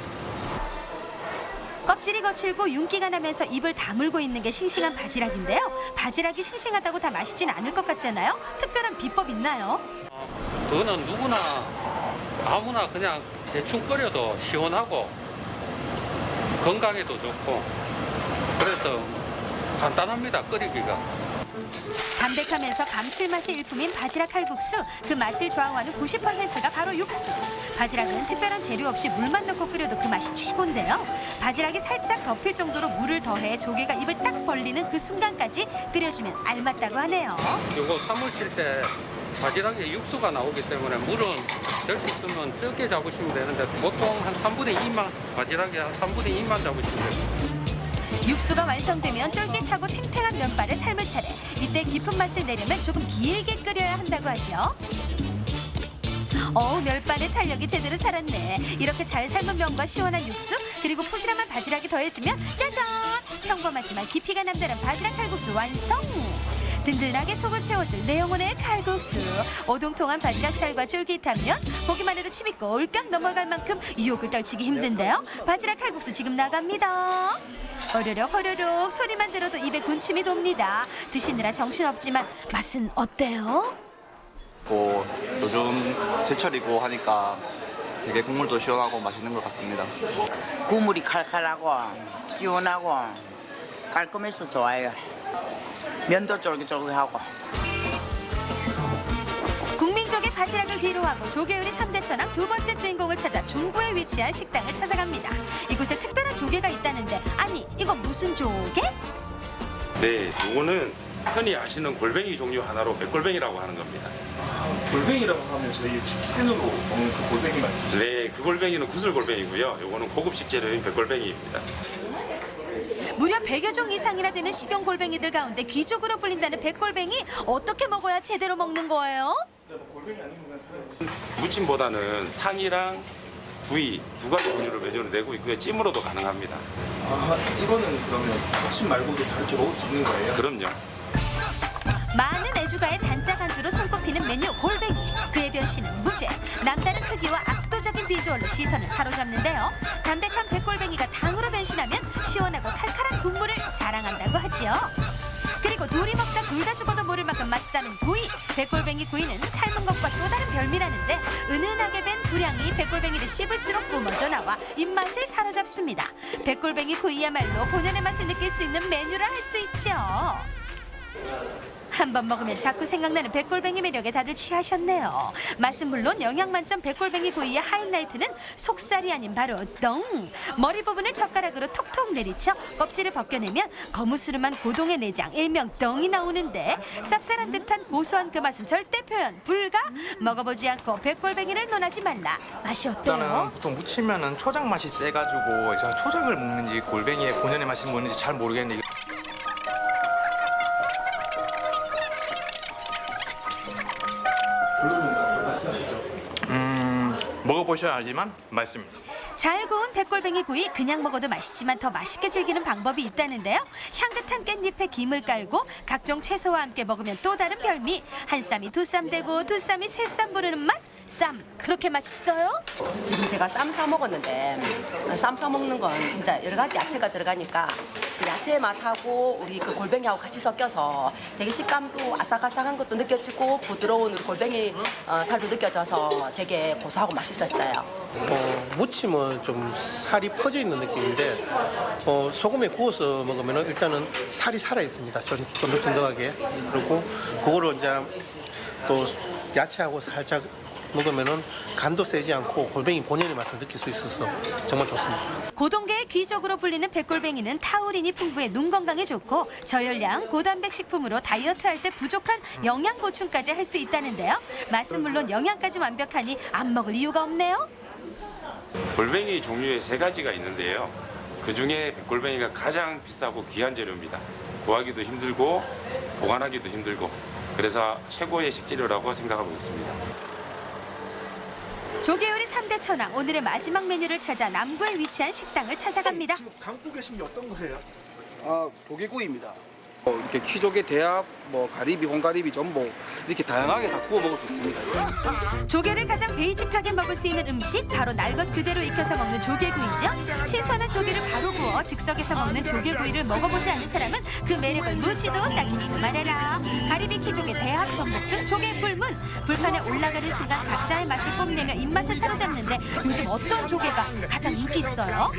껍질이 거칠고 윤기가 나면서 입을 다물고 있는 게 싱싱한 바지락인데요. 바지락이 싱싱하다고 다 맛있진 않을 것 같잖아요. 특별한 비법 있나요? 그거는 누구나 아무나 그냥 대충 끓여도 시원하고 건강에도 좋고 그래서 간단합니다, 끓이기가. 담백하면서 감칠맛이 일품인 바지락 칼국수. 그 맛을 좌우하는 90%가 바로 육수. 바지락은 특별한 재료 없이 물만 넣고 끓여도 그 맛이 최고인데요. 바지락이 살짝 덮일 정도로 물을 더해 조개가 입을 딱 벌리는 그 순간까지 끓여주면 알맞다고 하네요. 이거 사물 칠 때 바지락에 육수가 나오기 때문에 물은 될 수 있으면 적게 잡으시면 되는데 보통 한 3분의 2만, 바지락에 한 3분의 2만 잡으시면 돼요. 육수가 완성되면 쫄깃하고 탱탱한 면발을 삶을 차례. 이때 깊은 맛을 내려면 조금 길게 끓여야 한다고 하죠. 면발의 탄력이 제대로 살았네. 이렇게 잘 삶은 면과 시원한 육수 그리고 푸짐한 바지락이 더해지면 짜잔! 평범하지만 깊이가 남다른 바지락 칼국수 완성! 든든하게 속을 채워줄 내영혼의 칼국수. 오동통한 바지락살과 쫄깃하면 보기만 해도 침이 꼴깍 넘어갈 만큼 유혹을 떨치기 힘든데요. 바지락 칼국수 지금 나갑니다. 어려력 어려력 소리만 들어도 입에 군침이 돕니다. 드시느라 정신없지만 맛은 어때요? 요즘 제철이고 하니까 되게 국물도 시원하고 맛있는 것 같습니다. 국물이 칼칼하고 시원하고 깔끔해서 좋아요. 면도 쫄깃쫄깃하고. 국민족의 바지락을 뒤로하고 조개요리 3대 천왕 두 번째 주인공을 찾아 중구에 위치한 식당을 찾아갑니다. 이곳에 특별한 조개가 있다는데 아니 이건 무슨 조개? 네, 이거는 흔히 아시는 골뱅이 종류 하나로 백골뱅이라고 하는 겁니다. 골뱅이라고 하면 저희 치킨으로 먹는 그 골뱅이 맞습니까? 네, 그 골뱅이는 구슬골뱅이고요. 이거는 고급 식재료인 백골뱅이입니다. 무려 100여 종 이상이나 되는 식용 골뱅이들 가운데 귀족으로 불린다는 백골뱅이 어떻게 먹어야 제대로 먹는 거예요? 무침보다는 탕이랑 구이 두 가지 종류를 메뉴로 내고 있고요. 찜으로도 가능합니다. 이거는 그러면 무침 말고도 다르게 먹을 수 있는 거예요? 그럼요. 많은 애주가의 단짝 안주로 손꼽히는 메뉴 골뱅이. 그의 변신은 무죄. 남다른 크기와 압도적인 비주얼로 시선을 사로잡는데요. 담백한 백골뱅이가 탕으로 변신하면 시원하고 칼칼한 국물을 자랑한다고 하지요. 그리고 둘이 먹다 둘 다 죽어도 모를 만큼 맛있다는 구이. 백골뱅이 구이는 삶은 것과 또 다른 별미라는데 은은하게 밴 불향이 백골뱅이를 씹을수록 뿜어져 나와 입맛을 사로잡습니다. 백골뱅이 구이야말로 본연의 맛을 느낄 수 있는 메뉴라 할 수 있죠. 한 번 먹으면 자꾸 생각나는 백골뱅이 매력에 다들 취하셨네요. 맛은 물론 영양 만점 백골뱅이 구이의 하이라이트는 속살이 아닌 바로 덩. 머리 부분을 젓가락으로 톡톡 내리쳐 껍질을 벗겨내면 거무스름한 고동의 내장 일명 덩이 나오는데 쌉쌀한 듯한 고소한 그 맛은 절대 표현 불가. 먹어보지 않고 백골뱅이를 논하지 말라. 맛이 어때요? 일단은 보통 무치면은 초장 맛이 세가지고 제가 초장을 먹는지 골뱅이의 본연의 맛이 뭔지 잘 모르겠는데. 먹어보셔야 알지만 맛있습니다. 잘 구운 백골뱅이 구이 그냥 먹어도 맛있지만 더 맛있게 즐기는 방법이 있다는데요. 향긋한 깻잎에 김을 깔고 각종 채소와 함께 먹으면 또 다른 별미. 한 쌈이 두 쌈 되고 두 쌈이 세 쌈 부르는 맛. 쌈 그렇게 맛있어요? 지금 제가 쌈 싸 먹었는데 쌈 싸 먹는 건 진짜 여러 가지 야채가 들어가니까 그 야채의 맛하고 우리 그 골뱅이하고 같이 섞여서 되게 식감도 아삭아삭한 것도 느껴지고 부드러운 우리 골뱅이 살도 느껴져서 되게 고소하고 맛있었어요. 무침은 좀 살이 퍼져 있는 느낌인데 소금에 구워서 먹으면 일단은 살이 살아 있습니다. 쫀득쫀득하게. 그리고 그거를 이제 또 야채하고 살짝 먹으면은 간도 세지 않고 골뱅이 본연의 맛을 느낄 수 있어서 정말 좋습니다. 고동계의 귀족으로 불리는 백골뱅이는 타우린이 풍부해 눈 건강에 좋고 저열량 고단백 식품으로 다이어트할 때 부족한 영양 보충까지 할 수 있다는데요. 맛은 물론 영양까지 완벽하니 안 먹을 이유가 없네요. 골뱅이 종류에 세 가지가 있는데요. 그중에 백골뱅이가 가장 비싸고 귀한 재료입니다. 구하기도 힘들고 보관하기도 힘들고 그래서 최고의 식재료라고 생각하고 있습니다. 조개요리 3대 천왕 오늘의 마지막 메뉴를 찾아 남구에 위치한 식당을 찾아갑니다. 지금 담고 계신 게 어떤 거예요? 조개구이입니다. 이렇게 키조개, 대합, 가리비, 홍가리비, 전복 이렇게 다양하게 다 구워 먹을 수 있습니다. 조개를 가장 베이직하게 먹을 수 있는 음식 바로 날 것 그대로 익혀서 먹는 조개구이죠. 신선한 조개를 바로 구워 즉석에서 먹는 조개구이를 먹어보지 않은 사람은 그 매력을 묻지도 따지지도 말아라. 가리비, 키조개, 대합, 전복 등 조개 뿔문 불판에 올라가는 순간 각자의 맛을 뽐내며 입맛을 사로잡는데 요즘 어떤 조개가 가장 인기 있어요?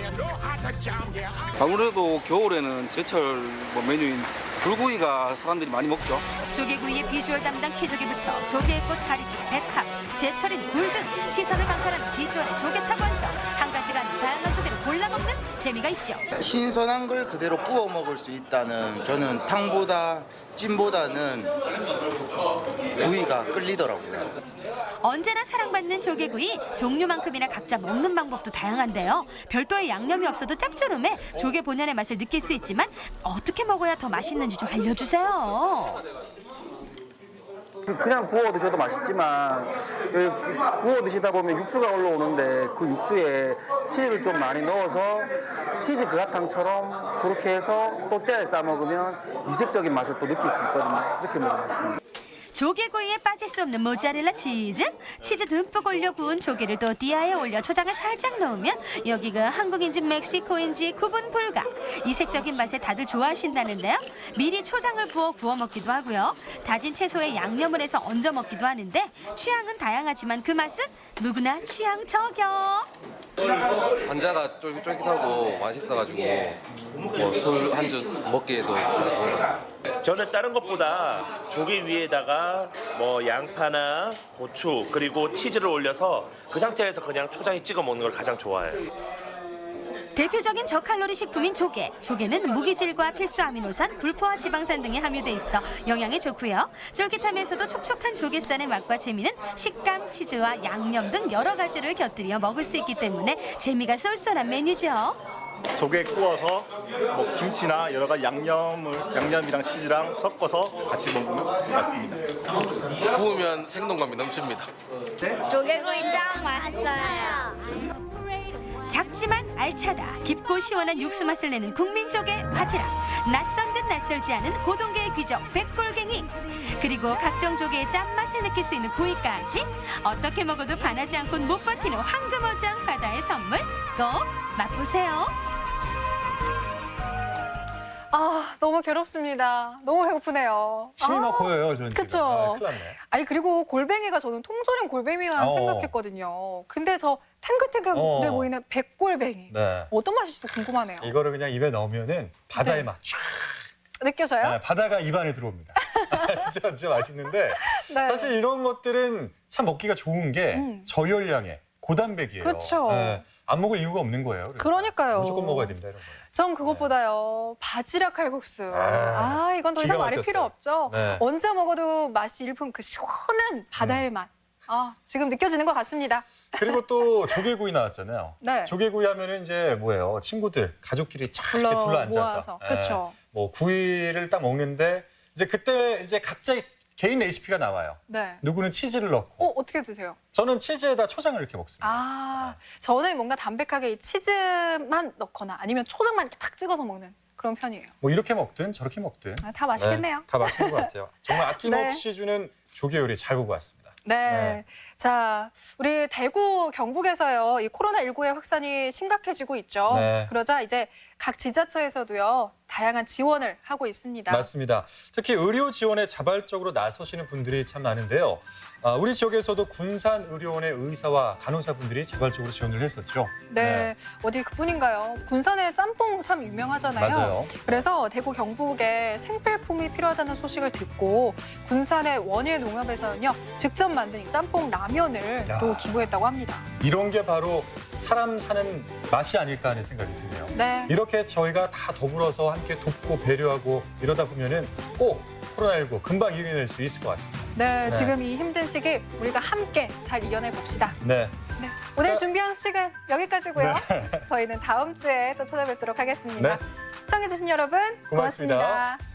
아무래도 겨울에는 제철 메뉴인 불구이가 사람들이 많이 먹죠. 조개구이의 비주얼 담당 키조개부터 조개꽃, 가리비, 백합, 제철인 굴 등 시선을 강탈하는 비주얼의 조개탑 완성. 한 가지가 아닌 다양한 조개를 골라 먹는 재미가 있죠. 신선한 걸 그대로 구워 먹을 수 있다는 저는 탕보다 찜보다는 구이가 끌리더라고요. 언제나 사랑받는 조개구이 종류만큼이나 각자 먹는 방법도 다양한데요. 별도의 양념이 없어도 짭조름해 조개 본연의 맛을 느낄 수 있지만 어떻게 먹어야 더 맛있는지 좀 알려주세요. 그냥 구워 드셔도 맛있지만 구워 드시다 보면 육수가 올라오는데 그 육수에 치즈를 좀 많이 넣어서 치즈 그라탕처럼 그렇게 해서 또띠아에 싸 먹으면 이색적인 맛을 또 느낄 수 있거든요. 이렇게 먹으면 맛있습니다. 조개구이에 빠질 수 없는 모짜렐라 치즈 듬뿍 올려 구운 조개를 또띠아에 올려 초장을 살짝 넣으면 여기가 한국인지 멕시코인지 구분 불가. 이색적인 맛에 다들 좋아하신다는데요. 미리 초장을 부어 구워 먹기도 하고요. 다진 채소에 양념을 해서 얹어 먹기도 하는데 취향은 다양하지만 그 맛은 누구나 취향 저격. 관자가 쫄깃쫄깃하고 맛있어가지고 뭐 술 한 잔 먹기에도 좋은 것 같습니다. 저는 다른 것보다 조개 위에다가 뭐 양파나 고추 그리고 치즈를 올려서 그 상태에서 그냥 초장에 찍어 먹는 걸 가장 좋아해요. 대표적인 저칼로리 식품인 조개. 조개는 무기질과 필수 아미노산, 불포화 지방산 등이 함유돼 있어 영양에 좋고요. 쫄깃하면서도 촉촉한 조개살의 맛과 재미는 식감, 치즈와 양념 등 여러 가지를 곁들여 먹을 수 있기 때문에 재미가 쏠쏠한 메뉴죠. 조개 구워서 뭐 김치나 여러 가지 양념이랑 치즈랑 섞어서 같이 먹으면 맛있습니다. 구우면 생동감이 넘칩니다. 조개구이 짱 맛있어요. 작지만 알차다. 깊고 시원한 육수 맛을 내는 국민조개 바지락. 낯선 듯 낯설지 않은 고동계의 귀족 백골갱이. 그리고 각종 조개의 짠맛을 느낄 수 있는 구이까지. 어떻게 먹어도 반하지 않곤 못 버티는 황금어장 바다의 선물. 꼭 맛보세요. 아, 너무 괴롭습니다. 너무 배고프네요. 침이 막 고여요, 저는. 그쵸. 큰일 났네. 아니, 그리고 골뱅이가 저는 통조림 골뱅이만 생각했거든요. 근데 저 탱글탱글해 보이는 백골뱅이. 네. 어떤 맛일지도 궁금하네요. 이거를 그냥 입에 넣으면은 바다의 맛 쫙. 느껴져요? 네, 바다가 입안에 들어옵니다. 진짜 맛있는데 네. 사실 이런 것들은 참 먹기가 좋은 게 저열량의 고단백이에요. 그쵸. 네, 안 먹을 이유가 없는 거예요. 그래서 그러니까요. 무조건 먹어야 됩니다, 이런 거. 전 그것보다요. 바지락 칼국수. 이건 더 이상 기가 말이 막혔어요. 필요 없죠. 네. 언제 먹어도 맛이 일품 그 시원한 바다의 맛. 지금 느껴지는 것 같습니다. 그리고 또 조개구이 나왔잖아요. 네. 조개구이 하면은 이제 뭐예요? 친구들, 가족끼리 쫙 이렇게 모아서. 둘러앉아서 그쵸. 뭐 구이를 딱 먹는데 이제 그때 이제 각자 개인 레시피가 나와요. 네. 누구는 치즈를 넣고. 어떻게 드세요? 저는 치즈에다 초장을 이렇게 먹습니다. 저는 뭔가 담백하게 이 치즈만 넣거나 아니면 초장만 이렇게 탁 찍어서 먹는 그런 편이에요. 뭐 이렇게 먹든 저렇게 먹든. 다 맛있겠네요. 네, 다 맛있는 것 같아요. 정말 아낌없이 네. 주는 조개 요리 잘 보고 왔습니다. 네. 자, 우리 대구, 경북에서요, 이 코로나19의 확산이 심각해지고 있죠. 네. 그러자 이제 각 지자체에서도요, 다양한 지원을 하고 있습니다. 맞습니다. 특히 의료 지원에 자발적으로 나서시는 분들이 참 많은데요. 우리 지역에서도 군산의료원의 의사와 간호사분들이 자발적으로 지원을 했었죠. 네. 어디 그뿐인가요? 군산의 짬뽕 참 유명하잖아요. 맞아요. 그래서 대구 경북에 생필품이 필요하다는 소식을 듣고 군산의 원예 농협에서는요, 직접 만든 이 짬뽕 라면을 또 기부했다고 합니다. 이런 게 바로 사람 사는 맛이 아닐까 하는 생각이 드네요. 네. 이렇게 저희가 다 더불어서 함께 돕고 배려하고 이러다 보면은 꼭 코로나19 금방 이겨낼 수 있을 것 같습니다. 네, 네. 지금 이 힘든 시기 우리가 함께 잘 이겨내 봅시다. 네. 네, 오늘 준비한 소식은 여기까지고요. 저희는 다음 주에 또 찾아뵙도록 하겠습니다. 네. 시청해주신 여러분 고맙습니다. 고맙습니다.